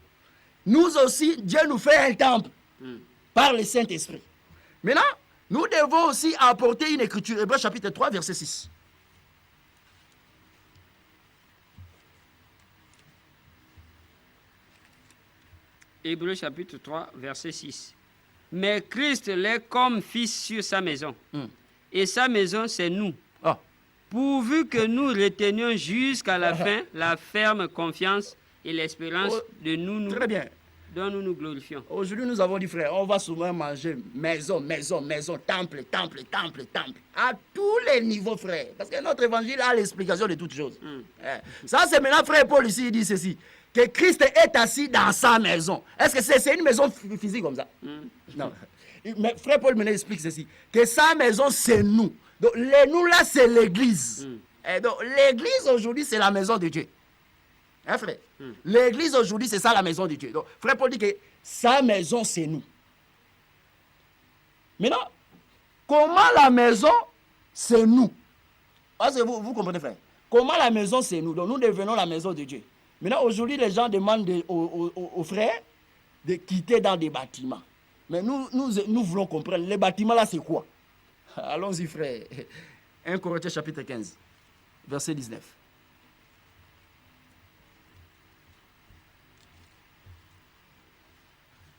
nous aussi, Dieu nous fait un temple par le Saint-Esprit. Maintenant, nous devons aussi apporter une écriture. Hébreux chapitre 3, verset 6. Hébreux chapitre 3, verset 6. Mais Christ l'est comme fils sur sa maison. Et sa maison, c'est nous. Pourvu que nous retenions jusqu'à la fin la ferme confiance et l'espérance de nous. Très bien. dont nous nous glorifions. Aujourd'hui, nous avons dit, frère, on va souvent manger maison, maison, maison, temple, temple, temple, temple. À tous les niveaux, frère. Parce que notre évangile a l'explication de toutes choses. Ça, c'est maintenant, frère Paul ici, il dit ceci. Que Christ est assis dans sa maison. Est-ce que c'est une maison physique comme ça? Non. Mais frère Paul maintenant explique ceci. Que sa maison, c'est nous. Donc, les nous là, c'est l'église. Et donc, l'église aujourd'hui, c'est la maison de Dieu. Hein, frère? L'église aujourd'hui, c'est ça la maison de Dieu. Donc, frère Paul dit que sa maison, c'est nous. Maintenant, comment la maison, c'est nous? Est-ce que vous comprenez, frère? Comment la maison, c'est nous? Donc, nous devenons la maison de Dieu. Maintenant, aujourd'hui, les gens demandent aux frères de quitter dans des bâtiments. Mais nous voulons comprendre. Les bâtiments, là, c'est quoi? Allons-y, frère. 1 Corinthiens chapitre 15, verset 19.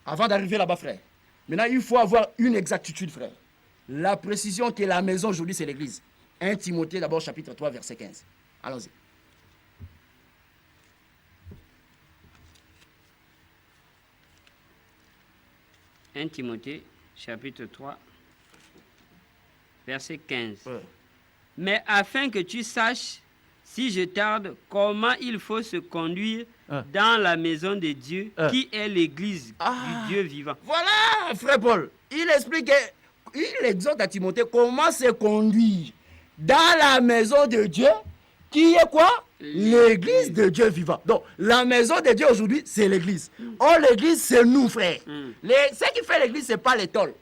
Avant d'arriver là-bas, frère, maintenant, il faut avoir une exactitude, frère. La précision que la maison aujourd'hui, c'est l'église. 1 Timothée, d'abord, chapitre 3, verset 15. Allons-y. « 1 Timothée, chapitre 3, verset 15. Ouais. Mais afin que tu saches, si je tarde, comment il faut se conduire dans la maison de Dieu, qui est l'église du Dieu vivant. » Voilà, frère Paul. Il explique, il exhorte à Timothée comment se conduire dans la maison de Dieu, qui est quoi? L'église de Dieu vivant. Donc, la maison de Dieu aujourd'hui, c'est l'église. Or, l'église, c'est nous, frère. Ce qui fait l'église, ce n'est pas les tôles.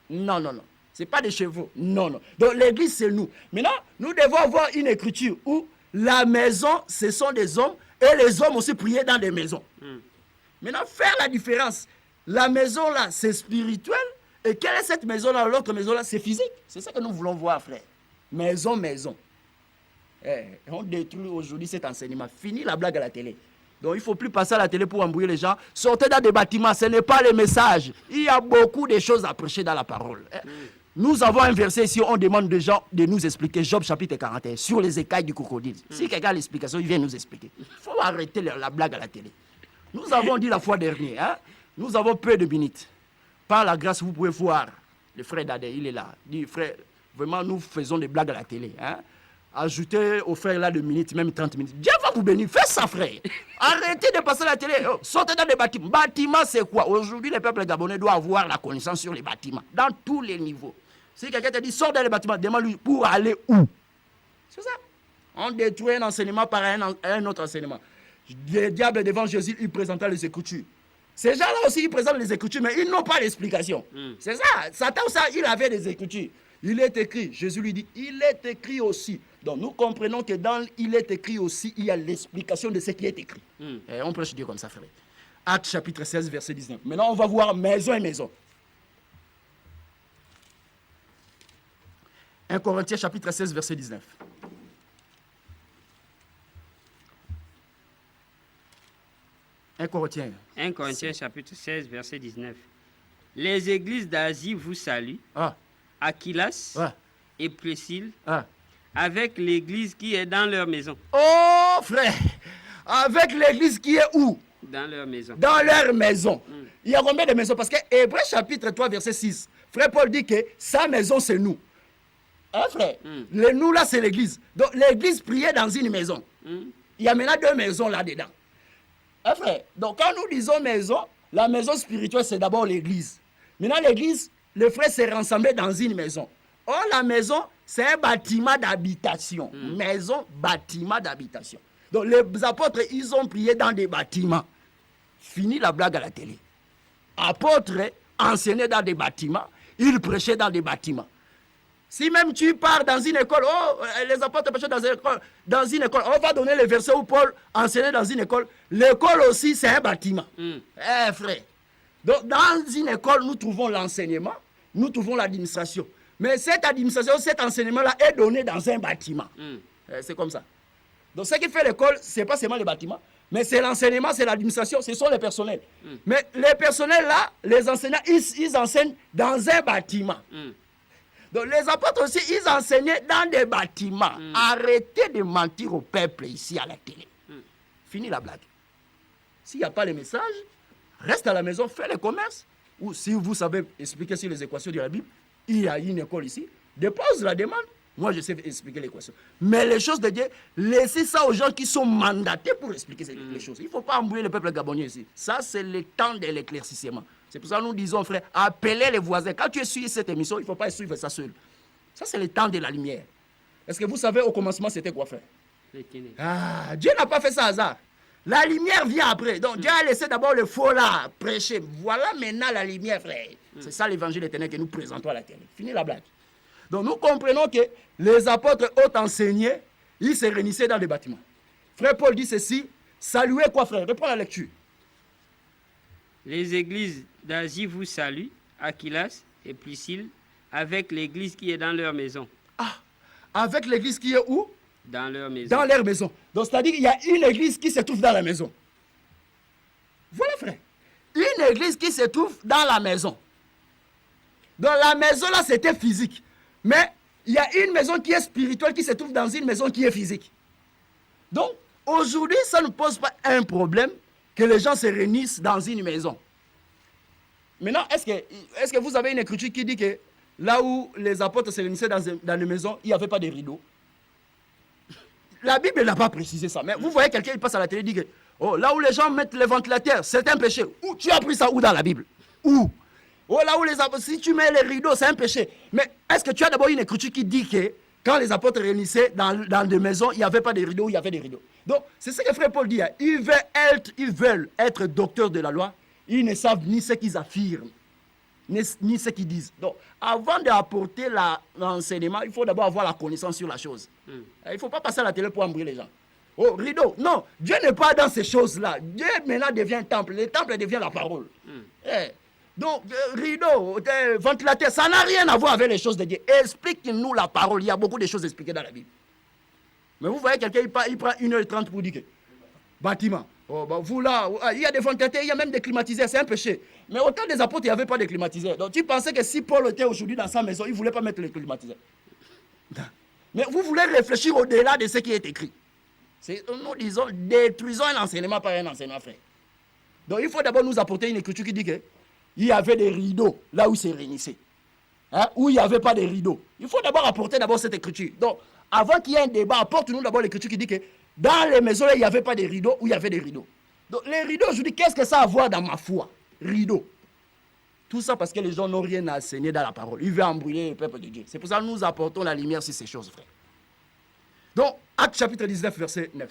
Non, non, non. Ce n'est pas des chevaux. Non, non. Donc, l'église, c'est nous. Maintenant, nous devons avoir une écriture où la maison, ce sont des hommes, et les hommes aussi prier dans des maisons. Maintenant, faire la différence. La maison, là, c'est spirituel. Et quelle est cette maison-là? L'autre maison-là, c'est physique. C'est ça que nous voulons voir, frère. Maison, maison. On détruit aujourd'hui cet enseignement. Fini la blague à la télé. Donc il ne faut plus passer à la télé pour embrouiller les gens. Sortez dans des bâtiments, ce n'est pas les messages. Il y a beaucoup de choses à prêcher dans la parole. Nous avons un verset ici, on demande aux gens de nous expliquer, Job chapitre 41, sur les écailles du crocodile. Si quelqu'un a l'explication, il vient nous expliquer. Il faut arrêter la blague à la télé. Nous avons dit la fois dernière, nous avons peu de minutes. Par la grâce, vous pouvez voir, le frère Dadé, il est là. Il dit, frère, vraiment, nous faisons des blagues à la télé. Ajoutez au frère là 2 minutes, même 30 minutes. Dieu va vous bénir. Faites ça, frère. Arrêtez de passer à la télé. Sortez dans des bâtiments. Bâtiments, c'est quoi? Aujourd'hui, le peuple gabonais doit avoir la connaissance sur les bâtiments, dans tous les niveaux. Si quelqu'un te dit, sors dans les bâtiments, demande-lui pour aller où? C'est ça. On détruit un enseignement par un autre enseignement. Le diable devant Jésus, il présentait les Écritures. Ces gens-là aussi, ils présentent les Écritures, mais ils n'ont pas l'explication. C'est ça. Satan, ça, il avait des Écritures. Il est écrit, Jésus lui dit, il est écrit aussi. Donc nous comprenons que dans il est écrit aussi, il y a l'explication de ce qui est écrit. On prêche Dieu comme ça, frère. Actes chapitre 16, verset 19. Maintenant, on va voir maison et maison. 1 Corinthiens chapitre 16, verset 19. Un Corinthiens. 1 Corinthiens chapitre 16, verset 19. Les églises d'Asie vous saluent. Aquilas et Priscille, avec l'église qui est dans leur maison. Oh, frère, avec l'église qui est où? Dans leur maison. Dans leur maison. Il y a combien de maisons? Parce que Hébreux chapitre 3, verset 6, frère Paul dit que sa maison, c'est nous. Hein, frère? Le nous, là, c'est l'église. Donc, l'église priait dans une maison. Il y a maintenant 2 maisons là-dedans. Hein, frère? Donc, quand nous disons maison, la maison spirituelle, c'est d'abord l'église. Maintenant, l'église, le frère s'est rassemblé dans une maison. Or, la maison, c'est un bâtiment d'habitation. Maison, bâtiment d'habitation. Donc, les apôtres, ils ont prié dans des bâtiments. Fini la blague à la télé. Apôtres enseignaient dans des bâtiments. Ils prêchaient dans des bâtiments. Si même tu pars dans une école, les apôtres prêchaient dans une école, on va donner le verset où Paul enseignait dans une école. L'école aussi, c'est un bâtiment. Frère. Donc, dans une école, nous trouvons l'enseignement, nous trouvons l'administration. Mais cette administration, cet enseignement-là est donné dans un bâtiment. C'est comme ça. Donc, ce qui fait l'école, ce n'est pas seulement les bâtiments, mais c'est l'enseignement, c'est l'administration, ce sont les personnels. Mais les personnels, là, les enseignants, ils enseignent dans un bâtiment. Donc, les apôtres aussi, ils enseignaient dans des bâtiments. Arrêtez de mentir au peuple ici à la télé. Fini la blague. S'il n'y a pas le message, Reste à la maison, fais le commerce. Ou si vous savez expliquer sur les équations de la Bible, il y a une école ici, dépose la demande. Moi, je sais expliquer l'équation. Mais les choses de Dieu, laissez ça aux gens qui sont mandatés pour expliquer les choses. Il ne faut pas embrouiller le peuple gabonais ici. Ça, c'est le temps de l'éclaircissement. C'est pour ça que nous disons, frère, appelez les voisins. Quand tu es sur cette émission, il ne faut pas suivre ça seul. Ça, c'est le temps de la lumière. Est-ce que vous savez au commencement, c'était quoi, frère? Ah, Dieu n'a pas fait ça hasard. La lumière vient après. Donc, Dieu a laissé d'abord le faux là prêcher. Voilà maintenant la lumière, frère. C'est ça l'évangile éternel que nous présentons à la télé. Fini la blague. Donc, nous comprenons que les apôtres ont enseigné, ils se réunissaient dans les bâtiments. Frère Paul dit ceci, saluez quoi, frère? Reprends la lecture. Les églises d'Asie vous saluent, Aquilas et Priscille, avec l'église qui est dans leur maison. Ah, avec l'église qui est où? Dans leur maison. Dans leur maison. Donc, c'est-à-dire qu'il y a une église qui se trouve dans la maison. Voilà, frère. Une église qui se trouve dans la maison. Dans la maison, là, c'était physique. Mais il y a une maison qui est spirituelle qui se trouve dans une maison qui est physique. Donc, aujourd'hui, ça ne pose pas un problème que les gens se réunissent dans une maison. Maintenant, est-ce que vous avez une écriture qui dit que là où les apôtres se réunissaient dans une maison, il n'y avait pas de rideaux? La Bible n'a pas précisé ça. Mais vous voyez quelqu'un, il passe à la télé et dit que oh, là où les gens mettent les ventilateurs, c'est un péché. Où tu as pris ça où dans la Bible? Où? Oh, là où si tu mets les rideaux, c'est un péché. Mais est-ce que tu as d'abord une écriture qui dit que quand les apôtres réunissaient dans des maisons, il n'y avait pas de rideaux, il y avait des rideaux? Donc, c'est ce que frère Paul dit. Hein. Ils veulent être docteurs de la loi. Ils ne savent ni ce qu'ils affirment, ni ce qu'ils disent. Donc, avant d'apporter l'enseignement, il faut d'abord avoir la connaissance sur la chose. Il ne faut pas passer à la télé pour embrouiller les gens. Oh, rideau. Non, Dieu n'est pas dans ces choses-là. Dieu maintenant devient un temple. Le temple devient la parole. Donc, rideau, ventilateur, ça n'a rien à voir avec les choses de Dieu. Explique-nous la parole. Il y a beaucoup de choses expliquées dans la Bible. Mais vous voyez quelqu'un, il prend 1h30 pour dire que bâtiment. Oh, bah, vous là, il y a des ventilateurs, il y a même des climatiseurs, c'est un péché. Mais au temps des apôtres, il n'y avait pas de climatiseurs. Donc tu pensais que si Paul était aujourd'hui dans sa maison, il ne voulait pas mettre les climatiseurs. Mais vous voulez réfléchir au-delà de ce qui est écrit. Nous disons, détruisons un enseignement par un enseignement, frère. Donc il faut d'abord nous apporter une écriture qui dit que il y avait des rideaux là où ils se réunissaient. Hein, où il n'y avait pas de rideaux. Il faut d'abord apporter cette écriture. Donc, avant qu'il y ait un débat, apporte-nous d'abord l'écriture qui dit que dans les maisons, là, il n'y avait pas de rideaux, où il y avait des rideaux. Donc, les rideaux, je dis, qu'est-ce que ça a à voir dans ma foi? Rideaux. Tout ça parce que les gens n'ont rien à enseigner dans la parole. Ils veulent embrouiller le peuple de Dieu. C'est pour ça que nous apportons la lumière sur ces choses, frère. Donc, Acte chapitre 19, verset 9.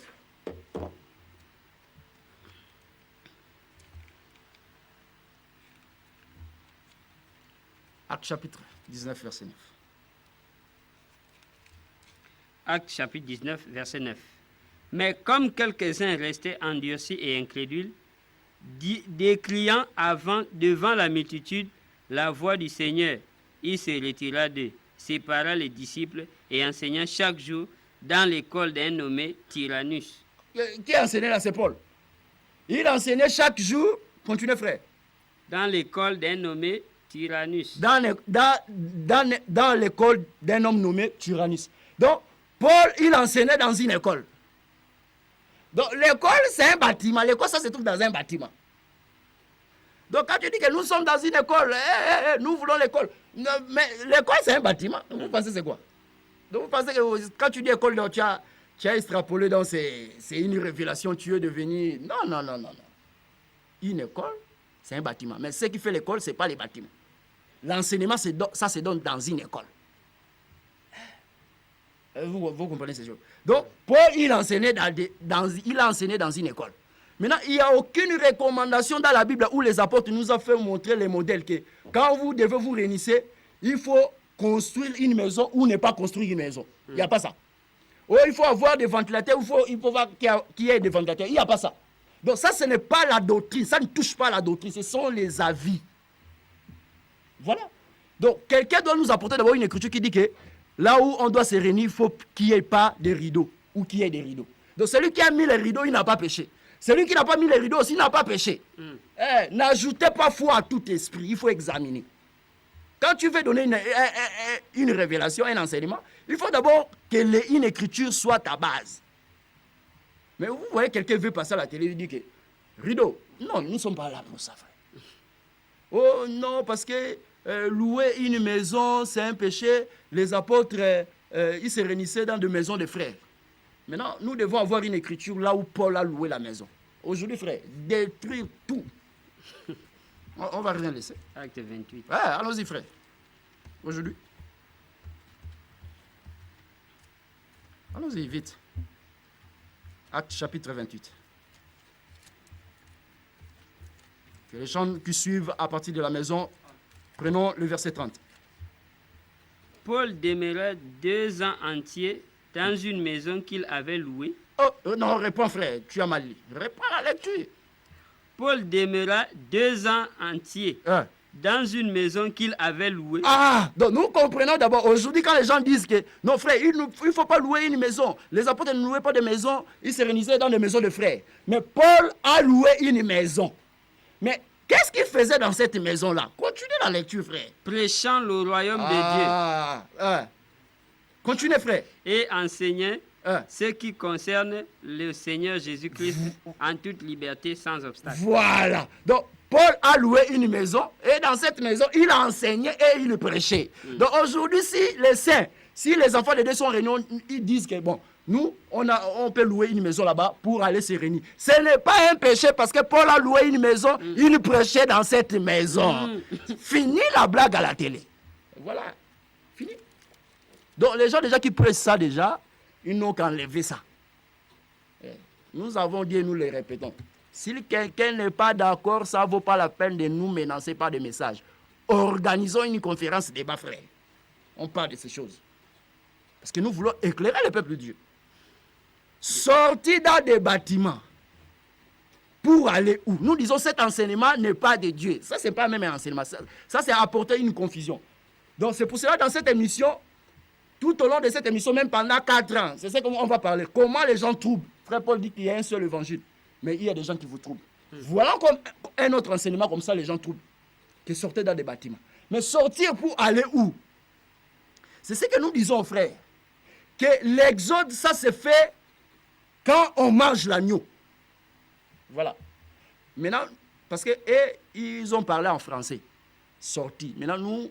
Acte chapitre 19, verset 9. Acte chapitre 19, verset 9. Mais comme quelques-uns restaient endurcis et incrédules, décriant devant la multitude la voix du Seigneur, il se retira d'eux, sépara les disciples et enseignant chaque jour dans l'école d'un nommé Tyrannus. Qui enseignait là, c'est Paul? Il enseignait chaque jour, continuez frère. Dans l'école d'un nommé Tyrannus. Dans l'école d'un homme nommé Tyrannus. Donc, Paul, il enseignait dans une école. Donc, l'école, c'est un bâtiment. L'école, ça se trouve dans un bâtiment. Donc, quand tu dis que nous sommes dans une école, nous voulons l'école. Mais l'école, c'est un bâtiment. Vous pensez c'est quoi? Donc, vous pensez que quand tu dis école, donc, tu as extrapolé, donc c'est une révélation, tu es devenu... Non. Une école, c'est un bâtiment. Mais ce qui fait l'école, ce n'est pas les bâtiments. L'enseignement, ça se donne dans une école. Vous comprenez ces choses. Donc, Paul, il enseignait dans une école. Maintenant, il n'y a aucune recommandation dans la Bible où les apôtres nous ont fait montrer les modèles que quand vous devez vous réunir, il faut construire une maison ou ne pas construire une maison. Il n'y a pas ça. Ou il faut avoir des ventilateurs, il faut qu'il y ait des ventilateurs. Il n'y a pas ça. Donc ça, ce n'est pas la doctrine. Ça ne touche pas la doctrine. Ce sont les avis. Voilà. Donc, quelqu'un doit nous apporter d'abord une écriture qui dit que là où on doit se réunir, il faut qu'il n'y ait pas de rideaux ou qu'il y ait des rideaux. Donc, celui qui a mis les rideaux, il n'a pas péché. Celui qui n'a pas mis les rideaux aussi n'a pas péché. N'ajoutez pas foi à tout esprit. Il faut examiner. Quand tu veux donner une révélation, un enseignement, il faut d'abord que une écriture soit ta base. Mais vous voyez, quelqu'un veut passer à la télé et dit que rideau, Non, nous ne sommes pas là pour ça, frère. Oh non, parce que louer une maison, c'est un péché. Les apôtres, ils se réunissaient dans des maisons de frères. Maintenant, nous devons avoir une écriture là où Paul a loué la maison. Aujourd'hui, frère, détruire tout. On va rien laisser. Acte 28. Ouais, allons-y, frère. Aujourd'hui. Allons-y, vite. Acte chapitre 28. Que les gens qui suivent à partir de la maison, prenons le verset 30. Paul demeura 2 ans entiers dans une maison qu'il avait louée. Oh, non, réponds, frère, tu as mal lu. Réponds à la lecture. Paul demeura 2 ans entiers Hein. dans une maison qu'il avait louée. Ah, donc nous comprenons d'abord, aujourd'hui, quand les gens disent que, non, frère, il ne faut pas louer une maison. Les apôtres ne louaient pas de maison, ils se réunissaient dans des maisons de frères. Mais Paul a loué une maison. Mais qu'est-ce qu'il faisait dans cette maison-là? Continuez la lecture, frère. Prêchant le royaume Ah, continuez, frère. de Dieu et enseignant Hein. ce qui concerne le Seigneur Jésus-Christ en toute liberté sans obstacle. Voilà. Donc, Paul a loué une maison et dans cette maison, il a enseigné et il prêchait. Donc, aujourd'hui, si les saints, si les enfants de Dieu sont réunis, ils disent que, bon, nous, on peut louer une maison là-bas pour aller se réunir. Ce n'est pas un péché parce que Paul a loué une maison, il prêchait dans cette maison. Fini la blague à la télé. Voilà. Fini. Donc, les gens déjà qui prêchent ça déjà, ils n'ont qu'à enlever ça. Nous avons dit et nous le répétons. Si quelqu'un n'est pas d'accord, ça ne vaut pas la peine de nous menacer par des messages. Organisons une conférence débat, frère. On parle de ces choses. Parce que nous voulons éclairer le peuple de Dieu. Sortir dans des bâtiments pour aller où? Nous disons cet enseignement n'est pas de Dieu. Ça, ce n'est pas même un enseignement. Ça c'est apporter une confusion. Donc, c'est pour cela, dans cette émission, tout au long de cette émission, même pendant 4 ans, c'est ça qu'on va parler. Comment les gens troublent. Frère Paul dit qu'il y a un seul évangile. Mais il y a des gens qui vous troublent. Voilà comme un autre enseignement, comme ça les gens troublent. Qui sortaient dans des bâtiments. Mais sortir pour aller où? C'est ce que nous disons, frère. Que l'exode, ça se fait quand on mange l'agneau. Voilà. Maintenant, parce que ils ont parlé en français. Sortir. Maintenant, nous,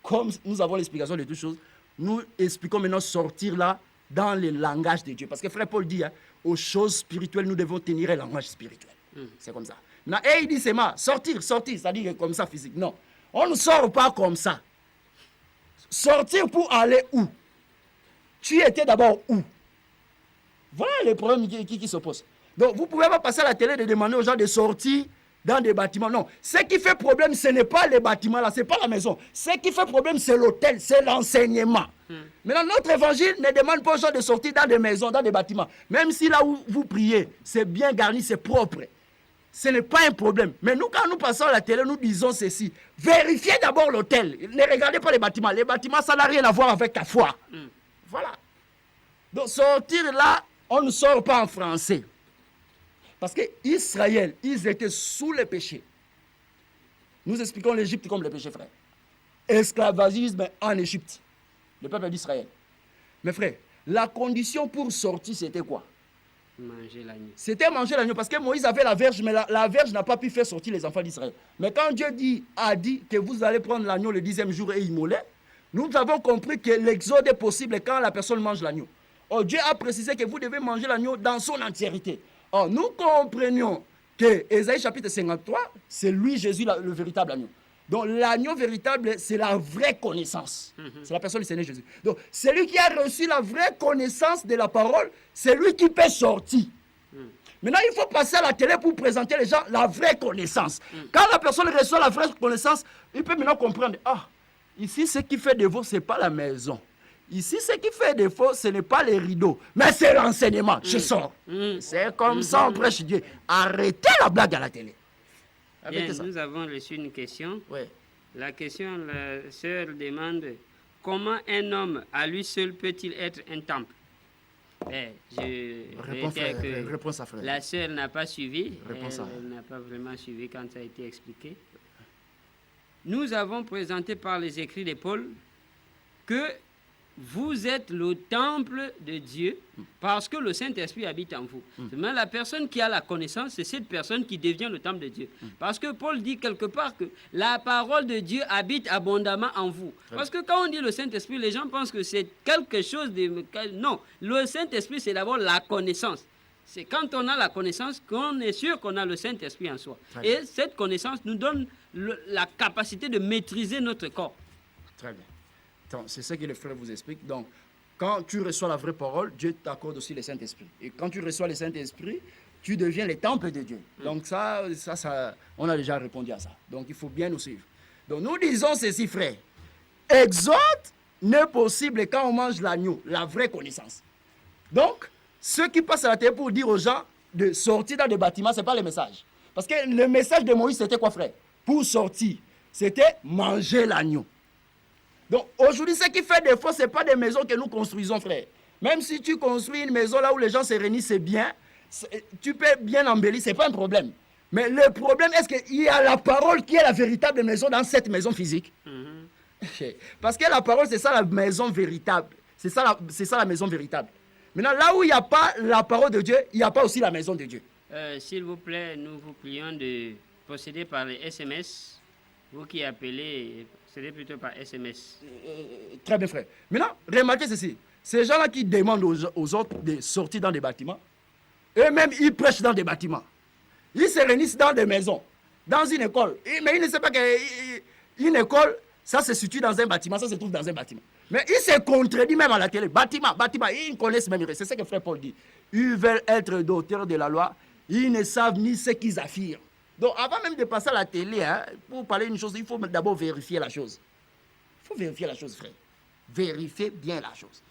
comme nous avons l'explication de toutes choses, nous expliquons maintenant sortir là dans le langage de Dieu. Parce que frère Paul dit, hein, aux choses spirituelles, nous devons tenir un langage spirituel. C'est comme ça. Maintenant, et il dit, c'est mal, sortir, c'est-à-dire comme ça physique. Non, on ne sort pas comme ça. Sortir pour aller où? Tu étais d'abord où? Voilà les problèmes qui se posent. Donc, vous ne pouvez pas passer à la télé et demander aux gens de sortir dans des bâtiments. Non, ce qui fait problème, ce n'est pas les bâtiments là, ce n'est pas la maison. Ce qui fait problème, c'est l'hôtel, c'est l'enseignement. Maintenant, notre évangile ne demande pas aux gens de sortir dans des maisons, dans des bâtiments. Même si là où vous priez, c'est bien garni, c'est propre. Ce n'est pas un problème. Mais nous, quand nous passons à la télé, nous disons ceci. Vérifiez d'abord l'hôtel. Ne regardez pas les bâtiments. Les bâtiments, ça n'a rien à voir avec ta foi. Voilà. Donc, sortir là, on ne sort pas en français. Parce qu'Israël, ils étaient sous le péché. Nous expliquons l'Égypte comme le péché, frère. Esclavagisme en Égypte. Le peuple d'Israël. Mais frère, la condition pour sortir, c'était quoi? Manger l'agneau. C'était manger l'agneau. Parce que Moïse avait la verge, mais la verge n'a pas pu faire sortir les enfants d'Israël. Mais quand Dieu a dit que vous allez prendre l'agneau le 10e jour et immoler, nous avons compris que l'exode est possible quand la personne mange l'agneau. Or, Dieu a précisé que vous devez manger l'agneau dans son entièreté. Or, nous comprenions que Ésaïe chapitre 53, c'est lui Jésus le véritable agneau. Donc l'agneau véritable, c'est la vraie connaissance. C'est la personne du Seigneur Jésus. Donc celui qui a reçu la vraie connaissance de la parole, c'est lui qui peut sortir. Maintenant, il faut passer à la télé pour présenter les gens la vraie connaissance. Quand la personne reçoit la vraie connaissance, il peut maintenant comprendre, ah, ici ce qui fait défaut, ce n'est pas la maison. Ici, ce qui fait défaut, ce n'est pas les rideaux, mais c'est l'enseignement. Je sors. C'est comme ça, on prêche Dieu. Arrêtez la blague à la télé. Bien, nous avons reçu une question. Ouais. La question, la sœur demande comment un homme à lui seul peut-il être un temple? Réponse à frère. La sœur n'a pas suivi. Elle n'a pas vraiment suivi quand ça a été expliqué. Nous avons présenté par les écrits de Paul que vous êtes le temple de Dieu parce que le Saint-Esprit habite en vous. Mais la personne qui a la connaissance, c'est cette personne qui devient le temple de Dieu. Parce que Paul dit quelque part que la parole de Dieu habite abondamment en vous. Parce que quand on dit le Saint-Esprit, les gens pensent que c'est quelque chose de... Non, le Saint-Esprit, c'est d'abord la connaissance. C'est quand on a la connaissance qu'on est sûr qu'on a le Saint-Esprit en soi. Et cette connaissance nous donne la capacité de maîtriser notre corps. Très bien. C'est ce que le frère vous explique. Donc, quand tu reçois la vraie parole, Dieu t'accorde aussi le Saint-Esprit. Et quand tu reçois le Saint-Esprit, tu deviens le temple de Dieu. Donc ça, on a déjà répondu à ça. Donc il faut bien nous suivre. Donc nous disons ceci, frère. Exode n'est possible quand on mange l'agneau, la vraie connaissance. Donc, ceux qui passent à la télé pour dire aux gens de sortir dans des bâtiments, ce n'est pas le message. Parce que le message de Moïse, c'était quoi, frère? Pour sortir, c'était manger l'agneau. Donc aujourd'hui, ce qui fait défaut, ce n'est pas des maisons que nous construisons, frère. Même si tu construis une maison là où les gens se réunissent, c'est bien. Tu peux bien embellir, ce n'est pas un problème. Mais le problème, est-ce qu'il y a la parole qui est la véritable maison dans cette maison physique? Parce que la parole, c'est ça la maison véritable. C'est ça la maison véritable. Maintenant, là où il n'y a pas la parole de Dieu, il n'y a pas aussi la maison de Dieu. S'il vous plaît, nous vous prions de procéder par les SMS. Vous qui appelez, c'est plutôt par SMS. Très bien, frère. Maintenant, remarquez ceci. Ces gens-là qui demandent aux autres de sortir dans des bâtiments, eux-mêmes, ils prêchent dans des bâtiments. Ils se réunissent dans des maisons, dans une école. Mais ils ne savent pas qu'une école, ça se situe dans un bâtiment, ça se trouve dans un bâtiment. Mais ils se contredisent même à la télé. Bâtiment, ils connaissent même. C'est ce que frère Paul dit. Ils veulent être d'auteurs de la loi. Ils ne savent ni ce qu'ils affirment. Donc, avant même de passer à la télé, pour parler d'une chose, il faut d'abord vérifier la chose. Il faut vérifier la chose, frère. Vérifiez bien la chose.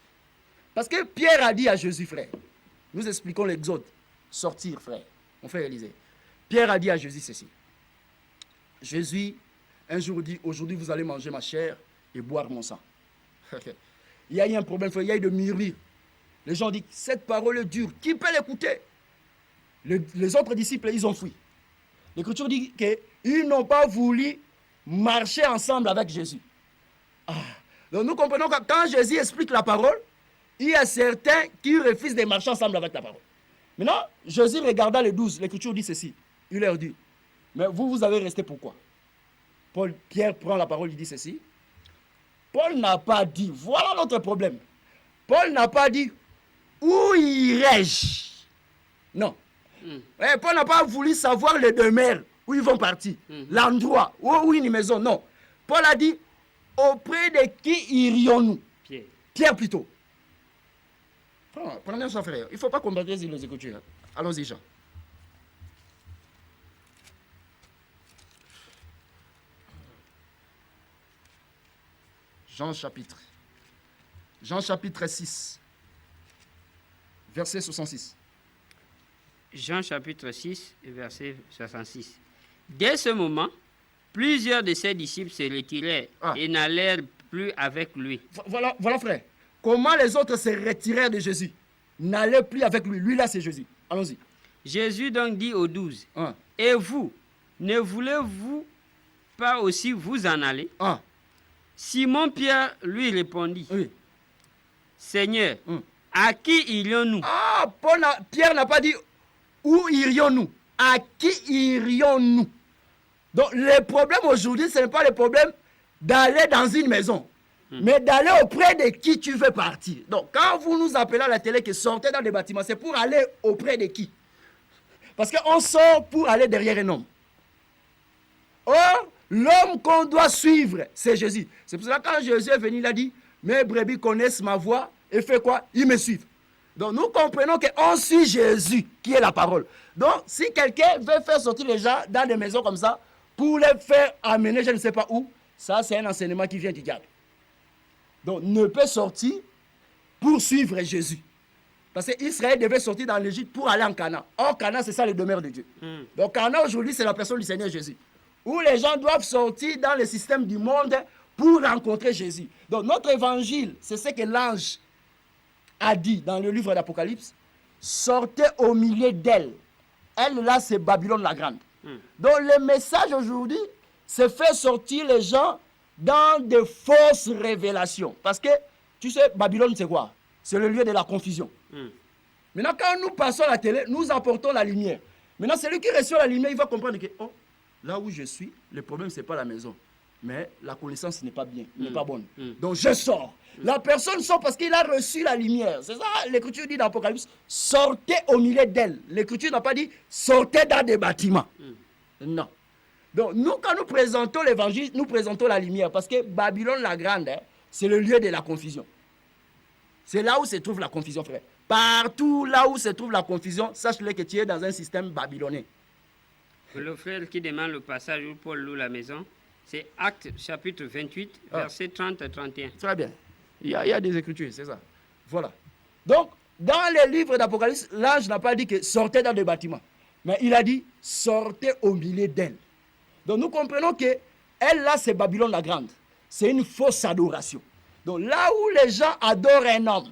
Parce que Pierre a dit à Jésus, frère, nous expliquons l'Exode, sortir, frère. Mon frère Élisée. Pierre a dit à Jésus ceci. Jésus, un jour dit, aujourd'hui vous allez manger ma chair et boire mon sang. Il y a eu un problème, frère, il y a eu de murmures. Les gens disent, cette parole est dure, qui peut l'écouter? Les autres disciples, ils ont fui. L'Écriture dit qu'ils n'ont pas voulu marcher ensemble avec Jésus. Donc nous comprenons que quand Jésus explique la parole, il y a certains qui refusent de marcher ensemble avec la parole. Maintenant, Jésus regarda les 12, l'Écriture dit ceci. Il leur dit, mais vous avez resté pourquoi? Pierre prend la parole, il dit ceci. Paul n'a pas dit, voilà notre problème. Paul n'a pas dit, où irai-je? Non. Paul n'a pas voulu savoir les demeures où ils vont partir, l'endroit, où une maison, non. Paul a dit, auprès de qui irions-nous? Pierre plutôt. Prenez ça, frère. Il ne faut pas combattre les Écritures. Allons-y, Jean. Jean chapitre 6, verset 66. Jean chapitre 6, verset 66. Dès ce moment, plusieurs de ses disciples se retirèrent et n'allèrent plus avec lui. Voilà, frère. Comment les autres se retirèrent de Jésus? N'allaient plus avec lui. Lui, là, c'est Jésus. Allons-y. Jésus donc dit aux 12, et vous, ne voulez-vous pas aussi vous en aller? Simon Pierre lui répondit, Seigneur, à qui irions-nous? Pierre n'a pas dit où irions-nous? À qui irions-nous? Donc le problème aujourd'hui, ce n'est pas le problème d'aller dans une maison, mais d'aller auprès de qui tu veux partir. Donc quand vous nous appelez à la télé que sortez dans des bâtiments, c'est pour aller auprès de qui? Parce qu'on sort pour aller derrière un homme. Or, l'homme qu'on doit suivre, c'est Jésus. C'est pour cela que quand Jésus est venu, il a dit, mes brebis connaissent ma voix et fait quoi? Ils me suivent. Donc nous comprenons qu'on suit Jésus, qui est la parole. Donc si quelqu'un veut faire sortir les gens dans des maisons comme ça, pour les faire amener je ne sais pas où, ça c'est un enseignement qui vient du diable. Donc ne peut sortir pour suivre Jésus. Parce qu'Israël devait sortir dans l'Égypte pour aller en Canaan. Or Canaan, c'est ça le demeure de Dieu. Donc Canaan aujourd'hui, c'est la personne du Seigneur Jésus. Où les gens doivent sortir dans le système du monde pour rencontrer Jésus. Donc notre évangile, c'est ce que l'ange a dit dans le livre d'Apocalypse. Sortez au milieu d'elle. Elle là, c'est Babylone la grande. Donc le message aujourd'hui, c'est faire sortir les gens dans de fausses révélations. Parce que Tu sais, Babylone, c'est quoi? C'est le lieu de la confusion. Maintenant, quand nous passons à la télé, nous apportons la lumière. Maintenant, celui qui reçoit la lumière, il va comprendre que, oh, là où je suis, le problème, ce n'est pas la maison. Mais la connaissance n'est pas bien, n'est pas bonne. Donc, je sors. La personne sort parce qu'il a reçu la lumière. C'est ça, l'Écriture dit dans l'Apocalypse, sortez au milieu d'elle. L'Écriture n'a pas dit, sortez dans des bâtiments. Non. Donc, nous, quand nous présentons l'évangile, nous présentons la lumière. Parce que Babylone la Grande, hein, c'est le lieu de la confusion. C'est là où se trouve la confusion, frère. Partout là où se trouve la confusion, sache-le que tu es dans un système babylonien. Le frère qui demande le passage où Paul loue la maison, c'est Actes chapitre 28, versets 30 à 31. Très bien. Il y a des écritures, c'est ça. Voilà. Donc, dans les livres d'Apocalypse, l'ange n'a pas dit que sortez dans des bâtiments. Mais il a dit, sortez au milieu d'elle. Donc, nous comprenons que elle, là, c'est Babylone la Grande. C'est une fausse adoration. Donc, là où les gens adorent un homme,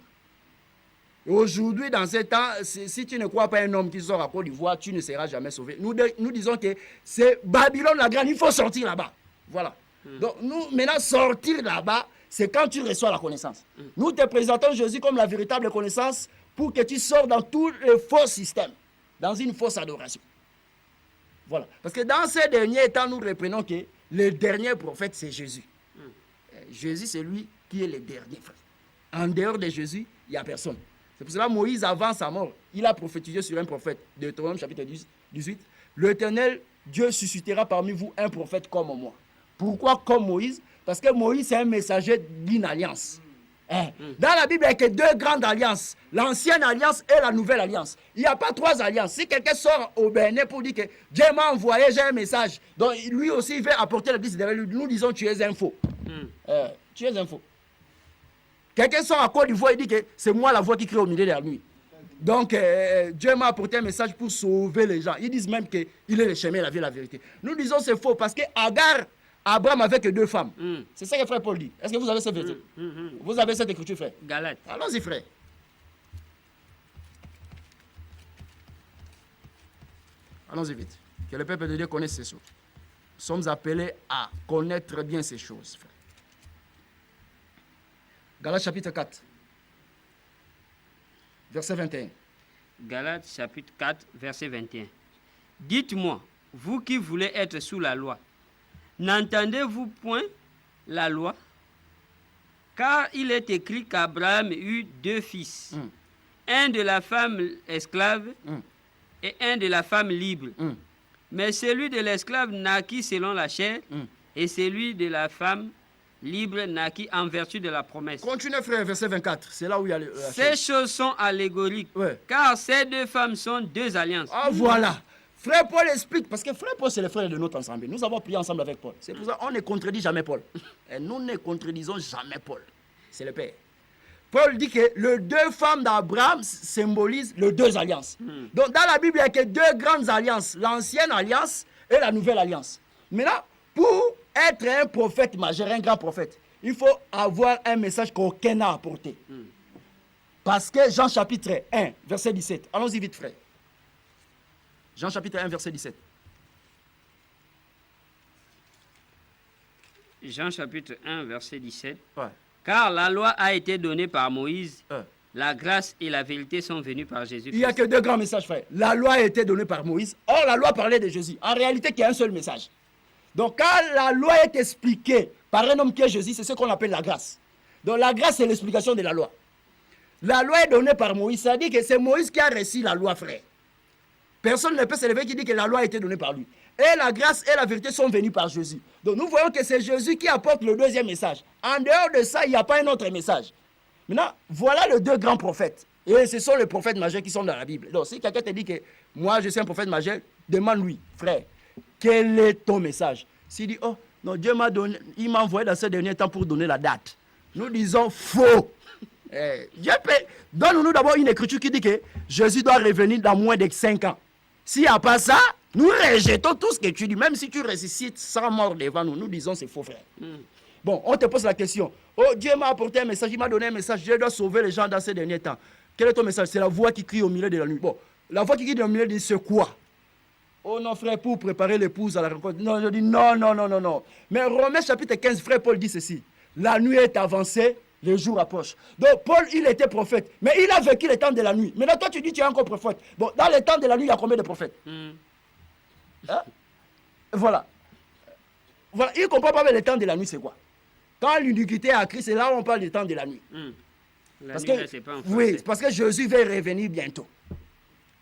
aujourd'hui, dans ces temps, si tu ne crois pas un homme qui sort à Côte d'Ivoire, tu ne seras jamais sauvé. Nous disons que c'est Babylone la Grande, il faut sortir là-bas. Voilà. Donc, nous, maintenant, sortir là-bas, c'est quand tu reçois la connaissance. Nous te présentons Jésus comme la véritable connaissance pour que tu sors dans tous les faux systèmes, dans une fausse adoration. Voilà. Parce que dans ces derniers temps, nous reprenons que le dernier prophète, c'est Jésus. Jésus, c'est lui qui est le dernier. En dehors de Jésus, il n'y a personne. C'est pour cela que Moïse, avant sa mort, il a prophétisé sur un prophète. Deutéronome chapitre 18. L'Éternel, Dieu suscitera parmi vous un prophète comme moi. Pourquoi comme Moïse? Parce que Moïse, c'est un messager d'une alliance. Dans la Bible, il n'y a que deux grandes alliances. L'ancienne alliance et la nouvelle alliance. Il n'y a pas trois alliances. Si quelqu'un sort au Bénin pour dire que Dieu m'a envoyé, j'ai un message. Donc lui aussi, il veut apporter l'église derrière lui. Nous disons, tu es un faux. Tu es un faux. Quelqu'un sort à Côte d'Ivoire et dit que c'est moi la voix qui crie au milieu de la nuit. Donc, Dieu m'a apporté un message pour sauver les gens. Ils disent même qu'il est le chemin, la vie et la vérité. Nous disons c'est faux parce que Abraham avait que deux femmes. C'est ça que frère Paul dit. Est-ce que vous avez cette vérité? Vous avez cette écriture, frère? Galates. Allons-y, frère. Allons-y vite. Que le peuple de Dieu connaisse ces choses. Nous sommes appelés à connaître bien ces choses, frère. Galates chapitre 4, verset 21. Galates chapitre 4, verset 21. Dites-moi, vous qui voulez être sous la loi, n'entendez-vous point la loi? Car il est écrit qu'Abraham eut deux fils, un de la femme esclave et un de la femme libre. Mais celui de l'esclave naquit selon la chair et celui de la femme libre naquit en vertu de la promesse. Continuez, frère, verset 24. C'est là où il y a Ces choses sont allégoriques, car ces deux femmes sont deux alliances. Ah, voilà. Frère Paul explique, parce que frère Paul, c'est le frère de notre ensemble. Nous avons prié ensemble avec Paul. C'est pour ça qu'on ne contredit jamais Paul. Et nous ne contredisons jamais Paul. C'est le Père. Paul dit que les deux femmes d'Abraham symbolisent les deux alliances. Donc dans la Bible, il n'y a que deux grandes alliances. L'ancienne alliance et la nouvelle alliance. Maintenant, pour être un prophète majeur, un grand prophète, il faut avoir un message qu'aucun n'a apporté. Parce que Jean chapitre 1, verset 17. Allons-y vite, frère. Jean chapitre 1, verset 17. Jean chapitre 1, verset 17. Ouais. Car la loi a été donnée par Moïse, la grâce et la vérité sont venues par Jésus. Il n'y a que deux grands messages, frère. La loi a été donnée par Moïse. Or, la loi parlait de Jésus. En réalité, il y a un seul message. Donc, quand la loi est expliquée par un homme qui est Jésus, c'est ce qu'on appelle la grâce. Donc, la grâce, c'est l'explication de la loi. La loi est donnée par Moïse. Ça dit que c'est Moïse qui a reçu la loi, frère. Personne ne peut se lever qui dit que la loi a été donnée par lui. Et la grâce et la vérité sont venues par Jésus. Donc nous voyons que c'est Jésus qui apporte le deuxième message. En dehors de ça, il n'y a pas un autre message. Maintenant, voilà les deux grands prophètes. Et ce sont les prophètes majeurs qui sont dans la Bible. Donc si quelqu'un te dit que moi je suis un prophète majeur, demande-lui, frère, quel est ton message? S'il dit, oh, non, Dieu m'a donné, il m'a envoyé dans ce dernier temps pour donner la date. Nous disons faux. Dieu peut, donne-nous d'abord une écriture qui dit que Jésus doit revenir dans moins de 5 ans. S'il n'y a pas ça, nous rejetons tout ce que tu dis. Même si tu ressuscites sans mort devant nous, nous disons c'est faux, frère. Bon, on te pose la question. Oh, Dieu m'a apporté un message, il m'a donné un message. Dieu doit sauver les gens dans ces derniers temps. Quel est ton message? C'est la voix qui crie au milieu de la nuit. Bon, la voix qui crie au milieu de la nuit, c'est quoi? Oh non, frère, pour préparer l'épouse à la rencontre. Non, je dis non. Mais Romains chapitre 15, frère Paul dit ceci. La nuit est avancée Les jours approchent. Donc, Paul, il était prophète. Mais il a vécu les temps de la nuit. Maintenant, toi, tu dis que tu es encore prophète. Bon, dans les temps de la nuit, il y a combien de prophètes? Hein? Voilà. Voilà. Il ne comprend pas, mais les temps de la nuit, c'est quoi? Quand l'iniquité a Christ, c'est là où on parle du temps de la nuit. La Parce nuit, que, là, c'est pas en oui, français. parce que Jésus va revenir bientôt.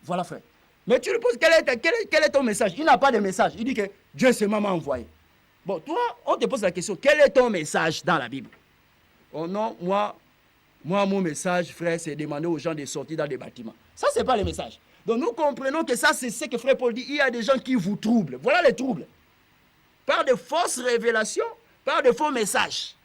Voilà, frère. Mais tu lui poses, quel est ton message? Il n'a pas de message. Il dit que Dieu seulement m'a envoyé. Bon, toi, on te pose la question, quel est ton message dans la Bible? Oh non, moi, mon message, frère, c'est demander aux gens de sortir dans des bâtiments. Ça, ce n'est pas le message. Donc, nous comprenons que ça, c'est ce que frère Paul dit. Il y a des gens qui vous troublent. Voilà les troubles. Par de fausses révélations, par de faux messages.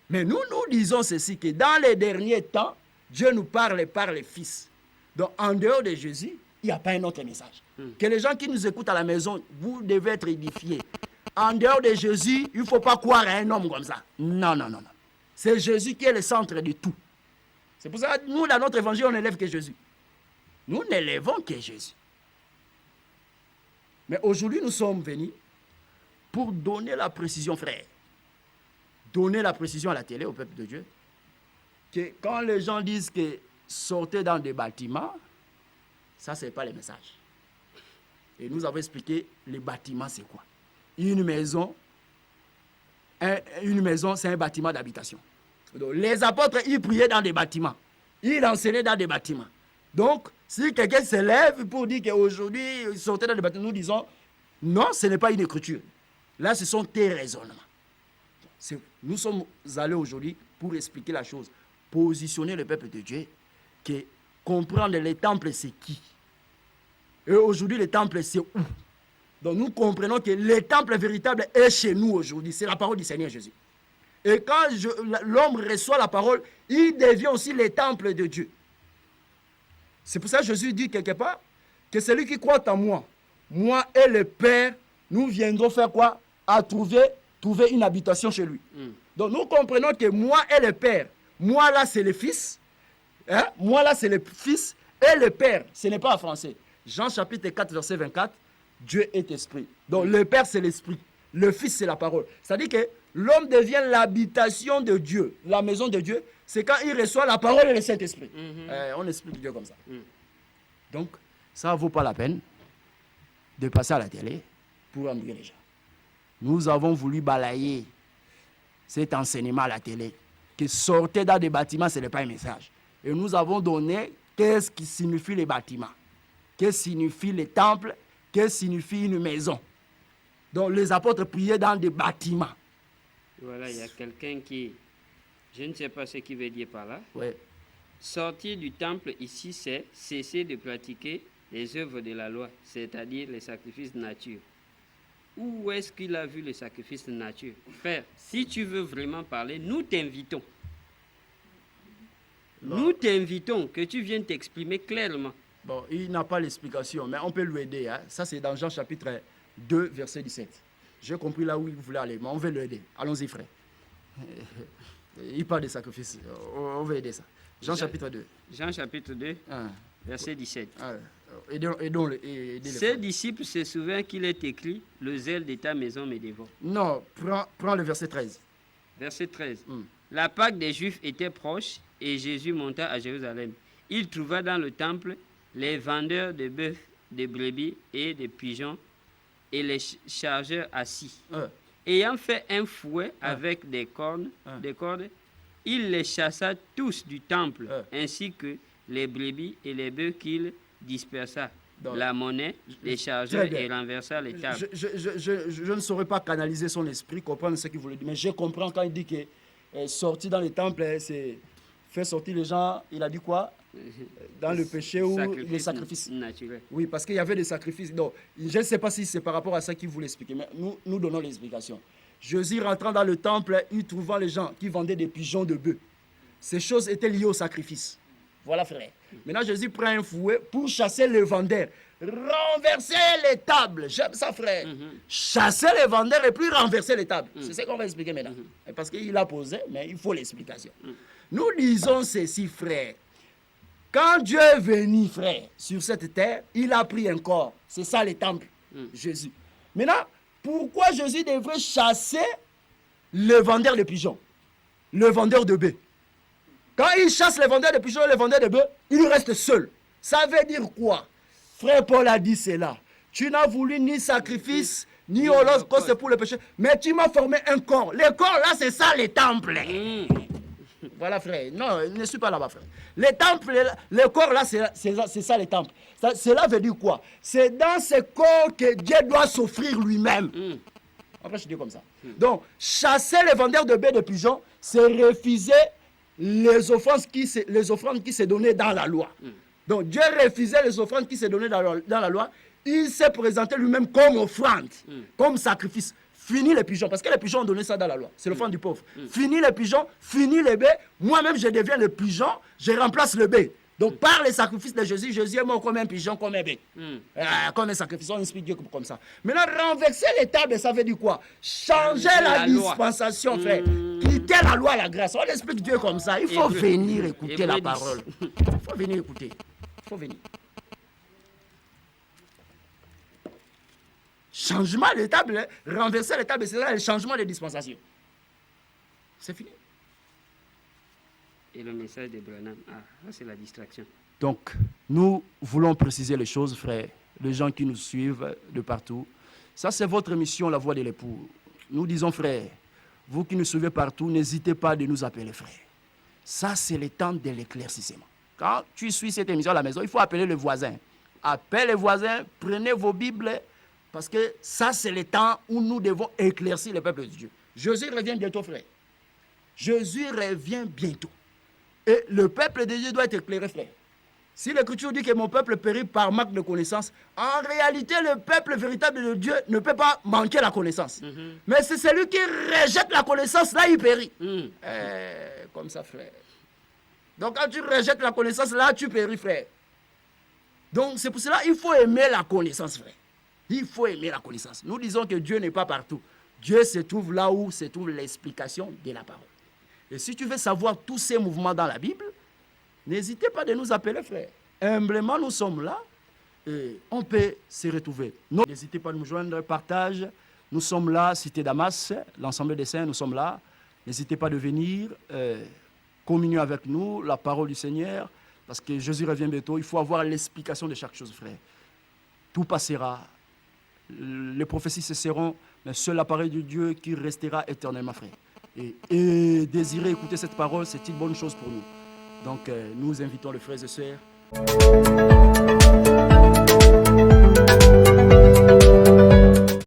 Mais nous disons ceci, que dans les derniers temps, Dieu nous parle par le Fils. Donc, en dehors de Jésus, il n'y a pas un autre message. Que les gens qui nous écoutent à la maison, vous devez être édifiés. En dehors de Jésus, il ne faut pas croire à un homme comme ça. Non, non, non, non. C'est Jésus qui est le centre de tout. C'est pour ça que nous, dans notre évangile, on n'élève que Jésus. Nous n'élèvons que Jésus. Mais aujourd'hui, nous sommes venus pour donner la précision, frère. Donner la précision à la télé, au peuple de Dieu. Que quand les gens disent que sortez dans des bâtiments, ça, ce n'est pas le message. Et nous avons expliqué les bâtiments, c'est quoi? Une maison, c'est un bâtiment d'habitation. Donc, les apôtres, ils priaient dans des bâtiments. Ils enseignaient dans des bâtiments. Donc, si quelqu'un se lève pour dire qu'aujourd'hui, ils sortaient dans des bâtiments, nous disons, non, ce n'est pas une écriture. Là, ce sont tes raisonnements. Nous sommes allés aujourd'hui pour expliquer la chose, positionner le peuple de Dieu, que comprendre les temples, c'est qui. Et aujourd'hui, les temples, c'est où. Donc nous comprenons que le temple véritable est chez nous aujourd'hui. C'est la parole du Seigneur Jésus. Et quand l'homme reçoit la parole, il devient aussi le temple de Dieu. C'est pour ça que Jésus dit quelque part que celui qui croit en moi, moi et le Père, nous viendrons faire quoi? À trouver une habitation chez lui. Donc nous comprenons que moi et le Père, moi là c'est le Fils, hein? Moi là c'est le Fils et le Père, ce n'est pas en français. Jean chapitre 4 verset 24, Dieu est esprit. Donc le Père c'est l'esprit, le Fils c'est la parole. C'est-à-dire que l'homme devient l'habitation de Dieu, la maison de Dieu, c'est quand il reçoit la parole et le Saint-Esprit. On explique Dieu comme ça. Donc ça ne vaut pas la peine de passer à la télé pour ennuyer les gens. Nous avons voulu balayer cet enseignement à la télé, que sortir dans des bâtiments, ce n'est pas un message. Et nous avons donné qu'est-ce qui signifie les bâtiments, qu'est-ce qui signifie les temples, qu'est-ce qui signifie une maison. Donc les apôtres priaient dans des bâtiments. Voilà, il y a quelqu'un qui... Je ne sais pas ce qu'il veut dire par là. Ouais. Sortir du temple ici, c'est cesser de pratiquer les œuvres de la loi, c'est-à-dire les sacrifices de nature. Où est-ce qu'il a vu les sacrifices de nature? Frère, si tu veux vraiment parler, nous t'invitons. Nous t'invitons que tu viennes t'exprimer clairement. Bon, il n'a pas l'explication, mais on peut lui aider. Hein. Ça, c'est dans Jean chapitre 2, verset 17. J'ai compris là où il voulait aller, mais on veut l'aider. Allons-y, frère. Il parle des sacrifices. On veut aider ça. Jean chapitre 2. Jean chapitre 2, verset 17. Aidez-le. Ses disciples se souviennent qu'il est écrit « Le zèle de ta maison me dévore ». Non, prends le verset 13. Verset 13. La Pâque des Juifs était proche et Jésus monta à Jérusalem. Il trouva dans le temple les vendeurs de bœufs, de brebis et de pigeons et les chargeurs assis. Ayant fait un fouet avec des cordes, il les chassa tous du temple, ainsi que les brebis et les bœufs qu'il dispersa. Donc, la monnaie, les chargeurs et renversa les tables. Je ne saurais pas canaliser son esprit, comprendre ce qu'il voulait dire, mais je comprends quand il dit que sortir dans les temples, c'est faire sortir les gens, il a dit quoi? Dans le péché ou les sacrifices naturels. Oui, parce qu'il y avait des sacrifices. Donc, je ne sais pas si c'est par rapport à ça qu'il voulait expliquer, mais nous donnons l'explication. Jésus rentrant dans le temple, il trouvant les gens qui vendaient des pigeons de bœufs. Ces choses étaient liées au sacrifice. Voilà, frère. Maintenant, Jésus prend un fouet pour chasser les vendeurs. Renverser les tables. J'aime ça, frère. Chasser les vendeurs et puis renverser les tables. C'est ce qu'on va expliquer maintenant. Parce qu'il a posé, mais il faut l'explication. Nous disons ceci, frère. Quand Dieu est venu, frère, sur cette terre, il a pris un corps. C'est ça, les temples. Jésus. Maintenant, pourquoi Jésus devrait chasser les vendeurs de pigeons? le vendeur de bœufs. Quand il chasse les vendeurs de pigeons et les vendeurs de bœufs, il reste seul. Ça veut dire quoi? Frère Paul a dit cela. Tu n'as voulu ni sacrifice, ni holocauste pour le péché, mais tu m'as formé un corps. Les corps là, c'est ça les temples. Voilà frère. Non, je ne suis pas là-bas frère. Les temples, les corps là, c'est ça les temples. Cela veut dire quoi? C'est dans ce corps que Dieu doit s'offrir lui-même. Après je dis comme ça. Donc, chasser les vendeurs de bœufs et de pigeons, c'est refuser les offrandes qui se donnaient dans la loi. Donc Dieu refusait les offrandes qui se donnaient dans la loi. Il s'est présenté lui-même comme offrande, comme sacrifice. Fini les pigeons, parce que les pigeons ont donné ça dans la loi. C'est l'offrande du pauvre. Fini les pigeons, fini les bœufs. Moi-même, je deviens le pigeon, je remplace le bœuf. Donc par les sacrifices de Jésus, Jésus est mort comme un pigeon, comme un bœuf. Comme un sacrifice, on explique Dieu comme ça. Maintenant, renverser les tables, ça veut dire quoi? Changer la dispensation, frère. Quitter la loi, la grâce. On explique Dieu comme ça. Il faut venir écouter la parole. Il faut venir écouter. Il faut venir. Changement de table, renverser les tables, c'est là le changement de dispensation. C'est fini. Et le message de Branham, ça c'est la distraction. Donc, nous voulons préciser les choses, frères, les gens qui nous suivent de partout. Ça, c'est votre mission, la voix de l'époux. Nous disons, frères, vous qui nous suivez partout, n'hésitez pas de nous appeler frères. Ça, c'est le temps de l'éclaircissement. Quand tu suis cette émission à la maison, il faut appeler le voisin. Appelez les voisins, prenez vos Bibles, parce que ça, c'est le temps où nous devons éclaircir le peuple de Dieu. Jésus revient bientôt, frère. Jésus revient bientôt. Et le peuple de Dieu doit être éclairé, frère. Si l'Écriture dit que mon peuple périt par manque de connaissance, en réalité, le peuple véritable de Dieu ne peut pas manquer la connaissance. Mais c'est celui qui rejette la connaissance, là, il périt. Comme ça, frère. Donc, quand tu rejettes la connaissance, là, tu péris, frère. Donc, c'est pour cela qu'il faut aimer la connaissance, frère. Il faut aimer la connaissance. Nous disons que Dieu n'est pas partout. Dieu se trouve là où se trouve l'explication de la parole. Et si tu veux savoir tous ces mouvements dans la Bible, n'hésitez pas de nous appeler, frère. Humblement, nous sommes là et on peut se retrouver. N'hésitez pas à nous joindre, partage. Nous sommes là, Cité Damas, l'ensemble des saints, nous sommes là. N'hésitez pas de venir communier avec nous la parole du Seigneur, parce que Jésus revient bientôt. Il faut avoir l'explication de chaque chose, frère. Tout passera. Les prophéties cesseront, mais seul la parole de Dieu qui restera éternellement, frère. Et désirer écouter cette parole, c'est une bonne chose pour nous. Donc, nous invitons les frères et sœurs.